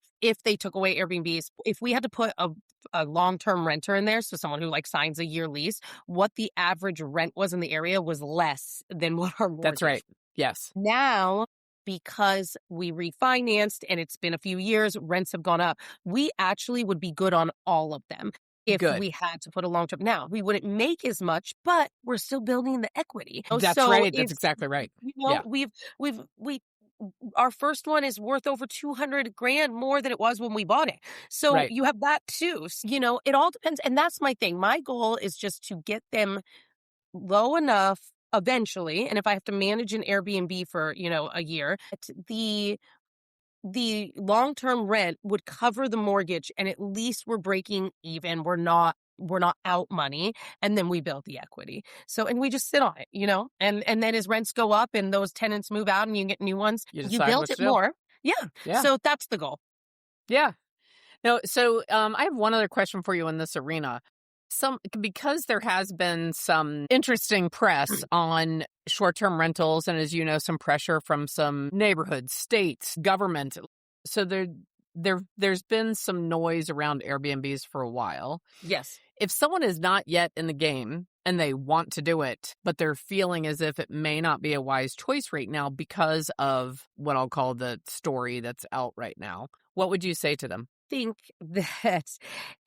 B: they took away Airbnbs, if we had to put a long-term renter in there, so someone who like signs a year lease, what the average rent was in the area was less than what our mortgage.
A: That's right. Yes.
B: Now, because we refinanced and it's been a few years, rents have gone up. We actually would be good on all of them if
A: Good.
B: we had to put a long term. Now, we wouldn't make as much, but we're still building the equity.
A: That's
B: So
A: right. That's
B: it's,
A: exactly right. Yeah.
B: we our first one is worth over 200 grand more than it was when we bought it. So
A: Right.
B: you have that too. It all depends. And that's my thing. My goal is just to get them low enough eventually, and if I have to manage an Airbnb for, a year, the long-term rent would cover the mortgage and at least we're breaking even. We're not out money, and then we build the equity. So, and we just sit on it, and then as rents go up and those tenants move out and you get new ones,
A: You
B: you
A: decide
B: build
A: what
B: it
A: to do.
B: more. Yeah.
A: Yeah.
B: So that's the goal.
A: Yeah. No, so I have one other question for you in this arena. Because there has been some interesting press on short-term rentals, and as you know, some pressure from some neighborhoods, states, government. So there's been some noise around Airbnbs for a while.
B: Yes.
A: If someone is not yet in the game and they want to do it, but they're feeling as if it may not be a wise choice right now because of what I'll call the story that's out right now, what would you say to them?
B: Think that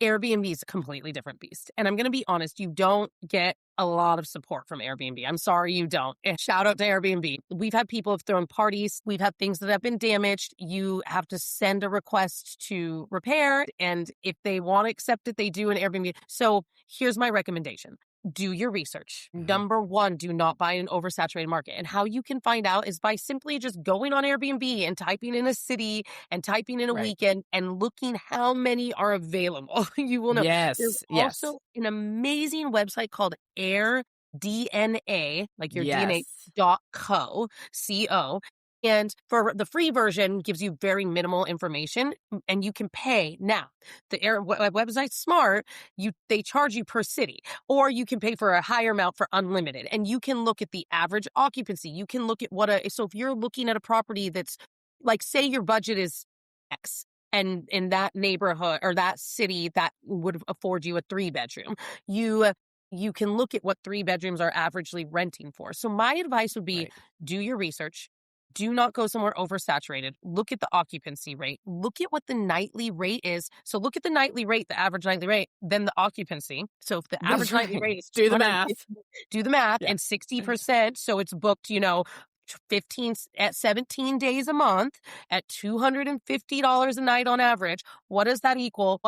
B: Airbnb is a completely different beast. And I'm going to be honest, you don't get a lot of support from Airbnb. I'm sorry you don't. And shout out to Airbnb. We've had people have thrown parties. We've had things that have been damaged. You have to send a request to repair. And if they want to accept it, they do an Airbnb. So here's my recommendation. Do your research.
A: Mhm.
B: Number one, do not buy in an oversaturated market. And how you can find out is by simply just going on Airbnb and typing in a city and typing in a
A: Right.
B: weekend and looking how many are available. You will know.
A: Yes.
B: There's
A: Yes.
B: also an amazing website called AirDNA, like your
A: Yes.
B: DNA.co, C-O. And for the free version gives you very minimal information and you can pay. Now, the website's smart. They charge you per city, or you can pay for a higher amount for unlimited. And you can look at the average occupancy. You can look at so if you're looking at a property that's like, say your budget is X, and in that neighborhood or that city that would afford you a 3-bedroom, you can look at what 3 bedrooms are averagely renting for. So my advice would be,
A: Right.
B: do your research. Do not go somewhere oversaturated. Look at the occupancy rate. Look at what the nightly rate is. So look at the nightly rate, the average nightly rate, then the occupancy. So if the
A: That's
B: average nightly
A: right.
B: rate is
A: Do the
B: 250,
A: math.
B: do the math,
A: Yeah.
B: and 60%, so it's booked, 17 days a month at $250 a night on average. What does that equal?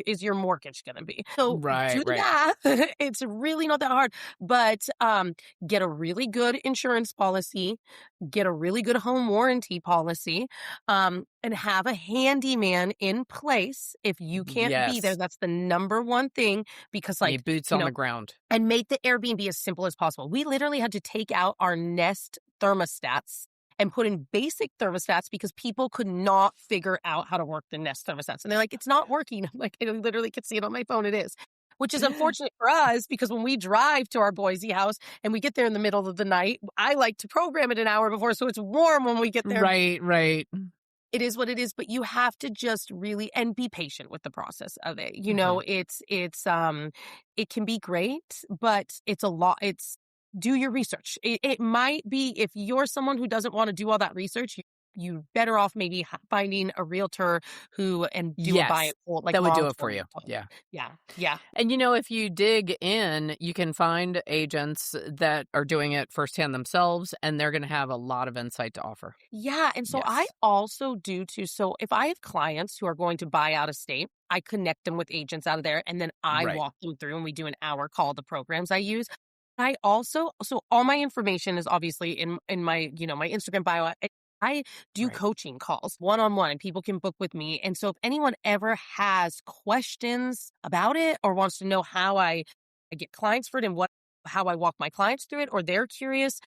B: Is your mortgage going to be? So
A: Right.
B: do the math. It's really not that hard, but get a really good insurance policy, get a really good home warranty policy, and have a handyman in place if you can't be there.
A: Yes.
B: That's the number one thing, because
A: Need boots on the ground.
B: and make the Airbnb as simple as possible. We literally had to take out our Nest thermostats and put in basic thermostats because people could not figure out how to work the Nest thermostats. And they're like, it's not working. I'm like, I literally could see it on my phone. It is. Which is unfortunate for us because when we drive to our Boise house and we get there in the middle of the night, I like to program it an hour before so it's warm when we get there.
A: Right.
B: It is what it is, but you have to just really and be patient with the process of it.
A: Mhm.
B: It can be great, but it's a lot. do your research. It might be, if you're someone who doesn't want to do all that research, you better off maybe finding a realtor who and do a buy
A: Yes,
B: and hold, like
A: that would do it for
B: long-term.
A: you. Yeah.
B: Yeah. Yeah.
A: And if you dig in, you can find agents that are doing it firsthand themselves, and they're going to have a lot of insight to offer.
B: Yeah. And so I
A: Yes.
B: also do too. So if I have clients who are going to buy out of state, I connect them with agents out of there, and then I
A: Right.
B: walk them through and we do an hour call, the programs I use. I also, so all my information is obviously in my, my Instagram bio. I do
A: Right.
B: coaching calls one-on-one, and people can book with me. And so if anyone ever has questions about it or wants to know how I get clients for it and how I walk my clients through it, or they're curious,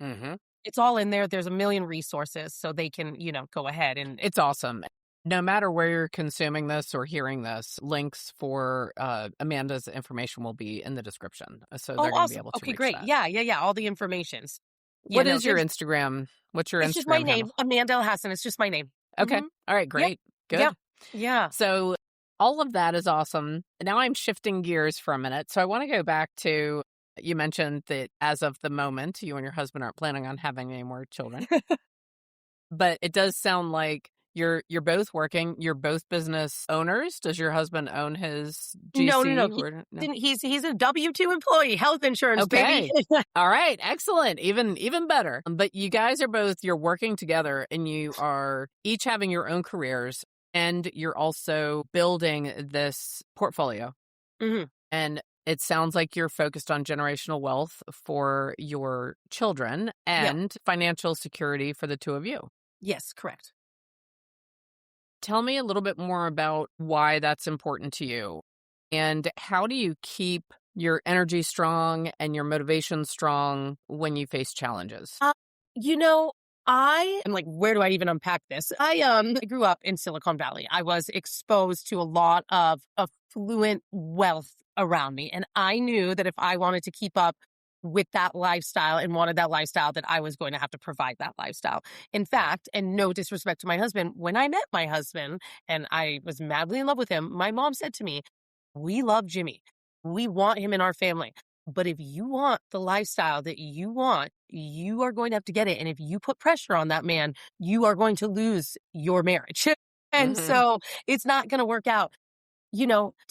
A: Mm-hmm.
B: it's all in there. There's a million resources so they can, go ahead and
A: It's awesome. No matter where you're consuming this or hearing this, links for Amanda's information will be in the description. So
B: oh,
A: they're going to be
B: awesome.
A: able to
B: Okay,
A: reach
B: great.
A: that.
B: Yeah. All the information's.
A: What is your Instagram? What's your
B: It's just my
A: Instagram
B: name,
A: handle?
B: Amanda Elhassan. It's just my name.
A: Okay.
B: Mhm.
A: All right.
B: Yeah.
A: Great.
B: Yeah.
A: Good.
B: Yeah.
A: So all of that is awesome. Now I'm shifting gears for a minute. So I want to go back to, you mentioned that as of the moment, you and your husband aren't planning on having any more children. But it does sound like you're both working. You're both business owners. Does your husband own his
B: No.
A: GC or no?
B: He's a W-2 employee, health insurance,
A: Okay.
B: baby.
A: All right. Excellent. Even better. But you guys are you're working together, and you are each having your own careers, and you're also building this portfolio.
B: Mhm.
A: And it sounds like you're focused on generational wealth for your children and financial security for the two of you.
B: Yes, correct.
A: Tell me a little bit more about why that's important to you, and how do you keep your energy strong and your motivation strong when you face challenges?
B: You know, I am like, where do I even unpack this? I grew up in Silicon Valley. I was exposed to a lot of affluent wealth around me. And I knew that if I wanted to keep up with that lifestyle and wanted that lifestyle, that I was going to have to provide that lifestyle. In fact, and no disrespect to my husband, when I met my husband and I was madly in love with him, my mom said to me, "We love Jimmy. We want him in our family. But if you want the lifestyle that you want, you are going to have to get it. And if you put pressure on that man, you are going to lose your marriage." And
A: Mm-hmm.
B: so it's not going to work out.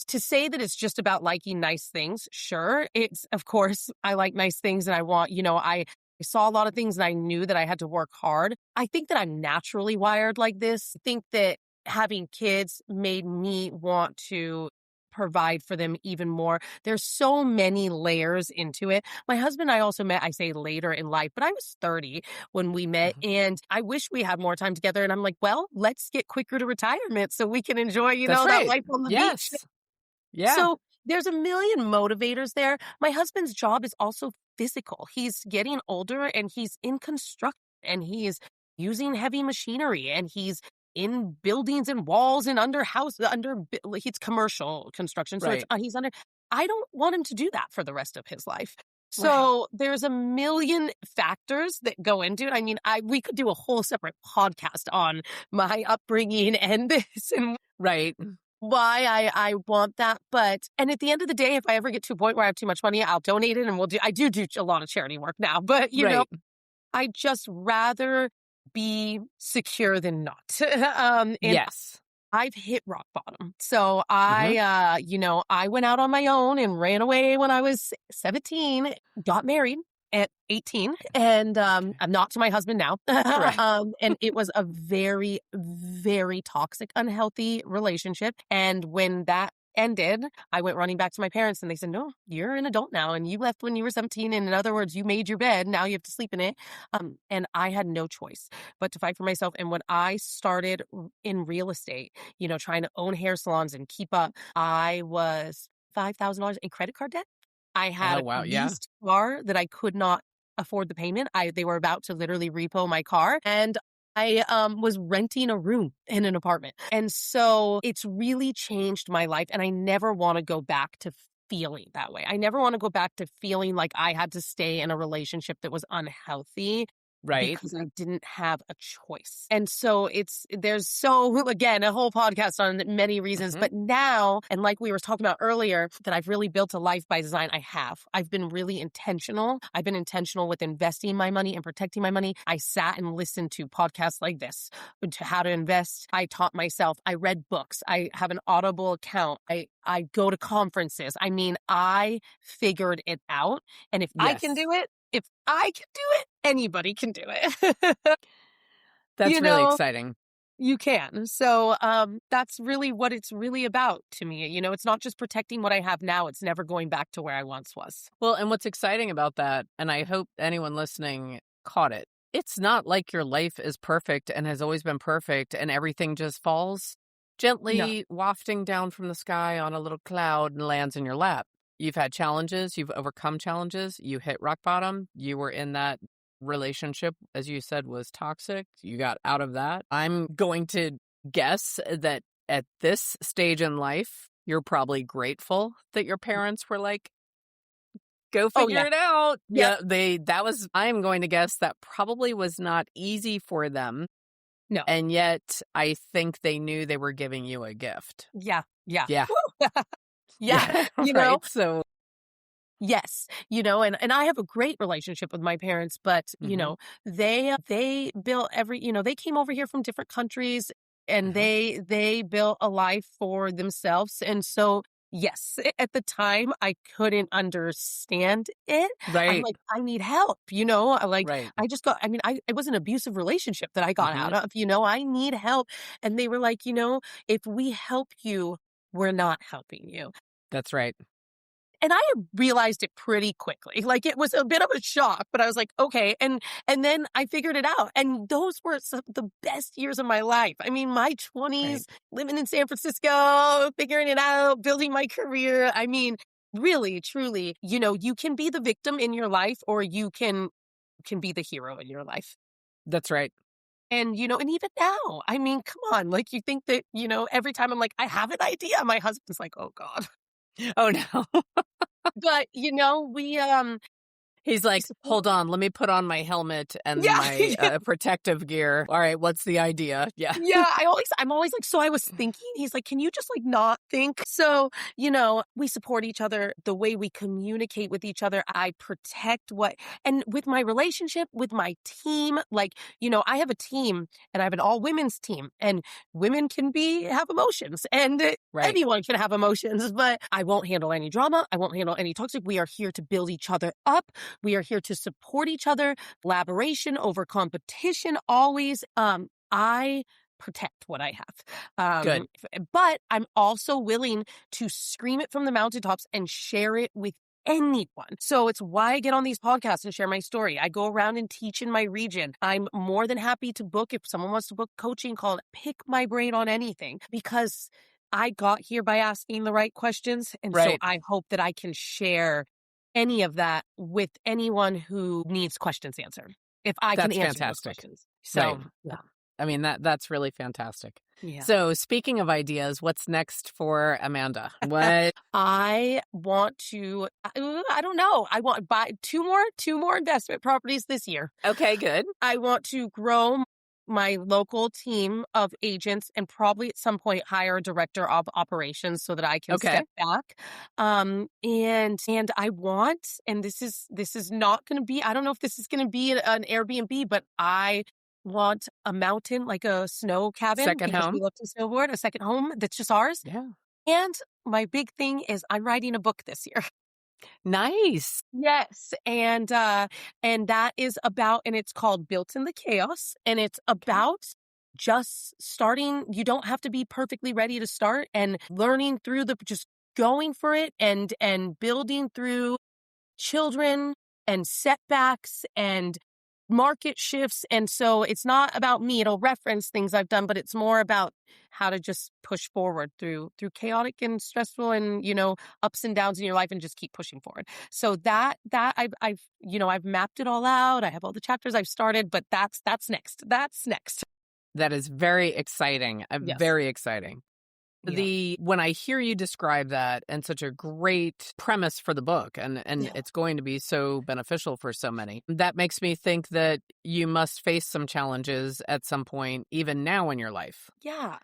B: To say that it's just about liking nice things, sure. It's, of course, I like nice things, and I want, I saw a lot of things and I knew that I had to work hard. I think that I'm naturally wired like this. I think that having kids made me want to provide for them even more. There's so many layers into it. My husband and I also met, I say later in life, but I was 30 when we met,
A: Mm-hmm.
B: and I wish we had more time together. And I'm like, well, let's get quicker to retirement so we can enjoy,
A: That's
B: that
A: right.
B: life on the beach.
A: Yes. Yeah.
B: So there's a million motivators there. My husband's job is also physical. He's getting older, and he's in construction, and he's using heavy machinery, and he's in buildings and walls and he's commercial construction. So
A: Right.
B: he's under, I don't want him to do that for the rest of his life.
A: Right.
B: So there's a million factors that go into it. I mean, we could do a whole separate podcast on my upbringing and this and
A: Right.
B: why I want that. And at the end of the day, if I ever get to a point where I have too much money, I'll donate it, and I do a lot of charity work now, but
A: Right.
B: I just rather be secure than not. And
A: Yes.
B: I've hit rock bottom. So
A: Mm-hmm.
B: I went out on my own and ran away when I was 17, got married at 18, and I'm not to my husband now.
A: Right.
B: And it was a very, very toxic, unhealthy relationship. And when that ended, I went running back to my parents, and they said, "No, you're an adult now, and you left when you were 17. And in other words, you made your bed. Now you have to sleep in it." And I had no choice but to fight for myself. And when I started in real estate, trying to own hair salons and keep up, I was $5,000 in credit card debt. I had
A: Oh, wow.
B: a
A: Yeah.
B: leased car that I could not afford the payment. They were about to literally repo my car, and I was renting a room in an apartment. And so it's really changed my life, and I never want to go back to feeling that way. I never want to go back to feeling like I had to stay in a relationship that was unhealthy
A: Right.
B: because I didn't have a choice. And so there's again, a whole podcast on many reasons, but now, and like we were talking about earlier, that I've really built a life by design. I've been really intentional. I've been intentional with investing my money and protecting my money. I sat and listened to podcasts like this to how to invest. I taught myself. I read books. I have an Audible account. I go to conferences. I mean, I figured it out. And if I can do it, anybody can do it.
A: That's
B: You
A: really
B: know,
A: exciting.
B: you can. So that's really what it's really about to me. It's not just protecting what I have now. It's never going back to where I once was.
A: Well, and what's exciting about that, and I hope anyone listening caught it, it's not like your life is perfect and has always been perfect and everything just falls gently wafting down from the sky on a little cloud and lands in your lap. You've had challenges, you've overcome challenges, you hit rock bottom, you were in that relationship, as you said, was toxic. You got out of that. I'm going to guess that at this stage in life, you're probably grateful that your parents were like, go figure it out.
B: Yep.
A: Yeah, I'm going to guess that probably was not easy for them.
B: No.
A: And yet I think they knew they were giving you a gift.
B: Yeah.
A: Yeah.
B: Yeah.
A: Right. So
B: yes, and I have a great relationship with my parents, but they built they came over here from different countries and they built a life for themselves. And so yes, at the time I couldn't understand it. I'm
A: right.
B: like, I need help,
A: Right.
B: it was an abusive relationship that I got out of, I need help. And they were like, if we help you, we're not helping you.
A: That's right.
B: And I realized it pretty quickly. Like, it was a bit of a shock, but I was like, okay. And then I figured it out. And those were some of the best years of my life. I mean, my 20s, living in San Francisco, figuring it out, building my career. I mean, really, truly, you can be the victim in your life, or you can be the hero in your life.
A: That's right.
B: And, and even now, I mean, come on, like, you think that, every time I'm like, I have an idea, my husband's like, oh God.
A: Oh no.
B: But, we,
A: He's like, hold on, let me put on my helmet and my protective gear. All right, what's the idea? Yeah.
B: Yeah, I'm always like, so I was thinking, he's like, can you just like not think? So, we support each other, the way we communicate with each other. I protect and with my relationship, with my team, like, I have a team and I have an all women's team, and women can have emotions, and anyone can have emotions, but I won't handle any drama. I won't handle any toxic. We are here to build each other up. We are here to support each other, collaboration over competition, always. I protect what I have.
A: Good.
B: But I'm also willing to scream it from the mountaintops and share it with anyone. So it's why I get on these podcasts and share my story. I go around and teach in my region. I'm more than happy to book, if someone wants to book coaching called, pick my brain on anything, because I got here by asking the right questions. And so I hope that I can share any of that with anyone who needs questions answered, if I can answer those questions. So, yeah.
A: I mean, that's really fantastic.
B: Yeah.
A: So speaking of ideas, what's next for Amanda? What?
B: I want to, I don't know. I want to buy two more investment properties this year.
A: Okay, good.
B: I want to grow my local team of agents, and probably at some point hire a director of operations so that I can step back. And I want, and this is not going to be, I don't know if this is going to be an Airbnb, but I want a mountain, like a snow cabin.
A: Second home.
B: We love to snowboard, a second home that's just ours.
A: Yeah.
B: And my big thing is I'm writing a book this year.
A: Nice.
B: Yes. And that is about, and it's called Built in the Chaos. And it's about just starting. You don't have to be perfectly ready to start, and learning through just going for it, and building through children and setbacks and market shifts. And so it's not about me. It'll reference things I've done, but it's more about how to just push forward through chaotic and stressful and, ups and downs in your life, and just keep pushing forward. So that I've mapped it all out. I have all the chapters I've started, but that's next. That's next.
A: That is very exciting.
B: Yes.
A: Very exciting. The when I hear you describe that and such a great premise for the book, and
B: Yeah.
A: it's going to be so beneficial for so many, that makes me think that you must face some challenges at some point, even now in your life.
B: Yeah.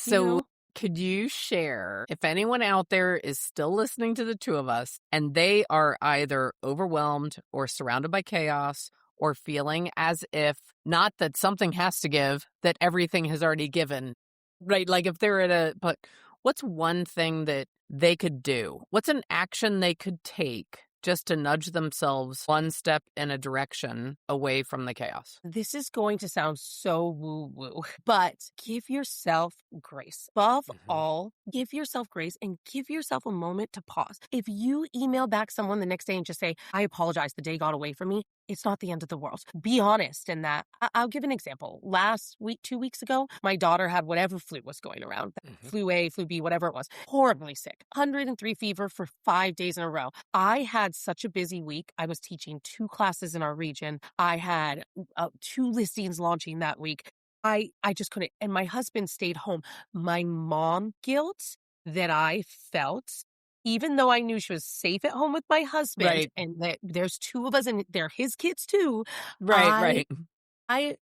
B: You
A: So
B: know?
A: could you share if anyone out there is still listening to the two of us and they are either overwhelmed or surrounded by chaos or feeling as if not that something has to give, that everything has already given, right? Like if they're but what's one thing that they could do? What's an action they could take just to nudge themselves one step in a direction away from the chaos?
B: This is going to sound so woo-woo, but give yourself grace. Above
A: Mhm.
B: all, give yourself grace and give yourself a moment to pause. If you email back someone the next day and just say, I apologize, the day got away from me, it's not the end of the world. Be honest in that. I'll give an example. Last week, 2 weeks ago, my daughter had whatever flu was going around.
A: Mhm.
B: Flu A, flu B, whatever it was. Horribly sick. 103 fever for 5 days in a row. I had such a busy week. I was teaching 2 classes in our region. I had 2 listings launching that week. I just couldn't. And my husband stayed home. My mom guilt that I felt, even though I knew she was safe at home with my husband
A: Right,
B: and that there's 2 of us and they're his kids too,
A: right,
B: I
A: right,
B: I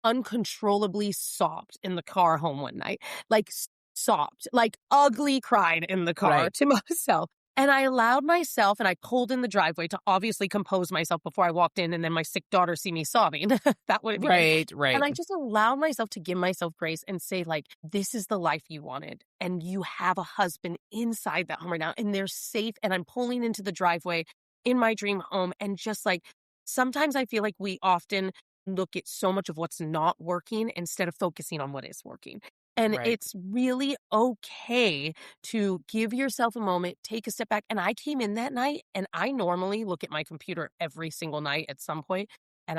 B: uncontrollably sobbed in the car home one night, like sobbed, like ugly cried in the car
A: right,
B: to myself. And I allowed myself, and I pulled in the driveway to obviously compose myself before I walked in, and then my sick daughter see me sobbing. That wouldn't be good.
A: right,
B: And
A: right.
B: I just allowed myself to give myself grace and say, like, this is the life you wanted. And you have a husband inside that home right now, and they're safe. And I'm pulling into the driveway in my dream home. And just like, sometimes I feel like we often look at so much of what's not working instead of focusing on what is working. And
A: Right.
B: it's really okay to give yourself a moment, take a step back. And I came in that night and I normally look at my computer every single night at some point. And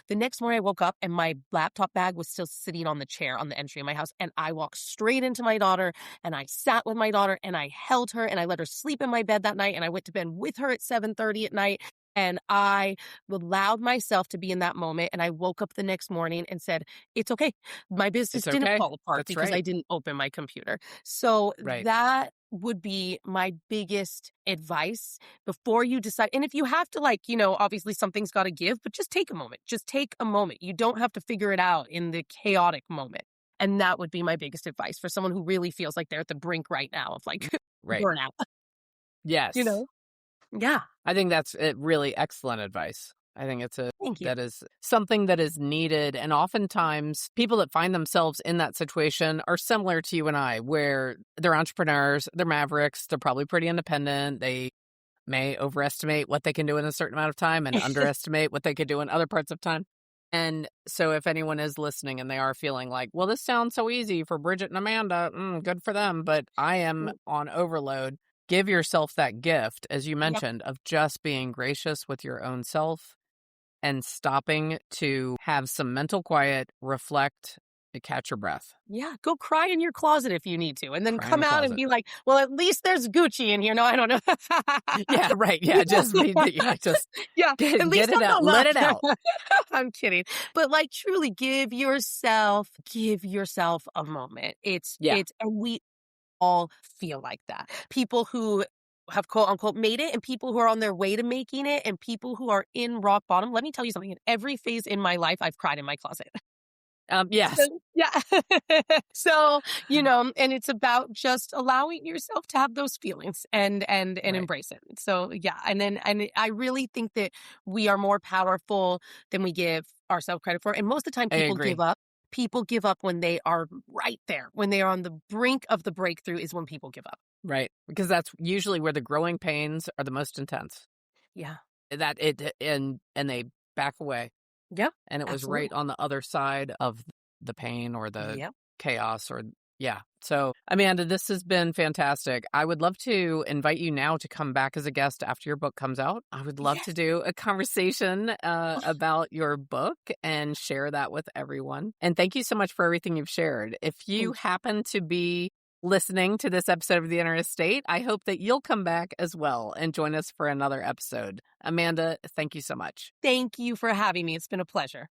B: the next morning I woke up and my laptop bag was still sitting on the chair on the entry of my house. And I walked straight into my daughter and I sat with my daughter and I held her and I let her sleep in my bed that night. And I went to bed with her at 7:30 at night. And I allowed myself to be in that moment. And I woke up the next morning and said, it's okay. My business
A: It's
B: didn't
A: okay.
B: fall apart
A: That's
B: because I
A: right.
B: didn't open my computer. So
A: Right.
B: that would be my biggest advice before you decide. And if you have to, like, obviously something's got to give, but just take a moment. Just take a moment. You don't have to figure it out in the chaotic moment. And that would be my biggest advice for someone who really feels like they're at the brink right now of like
A: Right.
B: burnout, you
A: Yes.
B: know? Yeah.
A: I think that's really excellent advice. I think
B: Thank you.
A: that is something that is needed. And oftentimes people that find themselves in that situation are similar to you and I, where they're entrepreneurs, they're mavericks, they're probably pretty independent. They may overestimate what they can do in a certain amount of time and underestimate what they could do in other parts of time. And so if anyone is listening and they are feeling like, well, this sounds so easy for Bridget and Amanda, good for them, but I am on overload, give yourself that gift, as you
B: Yeah.
A: mentioned, of just being gracious with your own self and stopping to have some mental quiet, reflect, and catch your breath,
B: Yeah, go cry in your closet if you need to, and then
A: cry in
B: come
A: the
B: out and
A: closet.
B: be like, "Well, at least there's Gucci in here." No, I don't know.
A: Yeah, right. Yeah, just just
B: Yeah, at
A: get
B: least
A: it
B: I'm
A: out,
B: not
A: let
B: lying.
A: it out.
B: I'm kidding. But, like, truly give yourself a moment.
A: Yeah,
B: And we all feel like that. People who have quote unquote made it and people who are on their way to making it and people who are in rock bottom. Let me tell you something. In every phase in my life, I've cried in my closet.
A: yes,
B: So, yeah. So, and it's about just allowing yourself to have those feelings and
A: right.
B: embrace it. So, yeah. And I really think that we are more powerful than we give ourselves credit for. And most of the time
A: I
B: people give
A: agree.
B: up. People give up when they are right there. When they are on the brink of the breakthrough is when people give up.
A: Right, because that's usually where the growing pains are the most intense.
B: Yeah.
A: That it and they back away,
B: Yeah.
A: and it was right
B: Absolutely.
A: on the other side of the pain or the
B: Yep.
A: chaos or yeah. So, Amanda, this has been fantastic. I would love to invite you now to come back as a guest after your book comes out. I would love to
B: Yes.
A: do a conversation about your book and share that with everyone. And thank you so much for everything you've shared. If you
B: Thank you.
A: happen to be listening to this episode of The Inner Estate, I hope that you'll come back as well and join us for another episode. Amanda, thank you so much.
B: Thank you for having me. It's been a pleasure.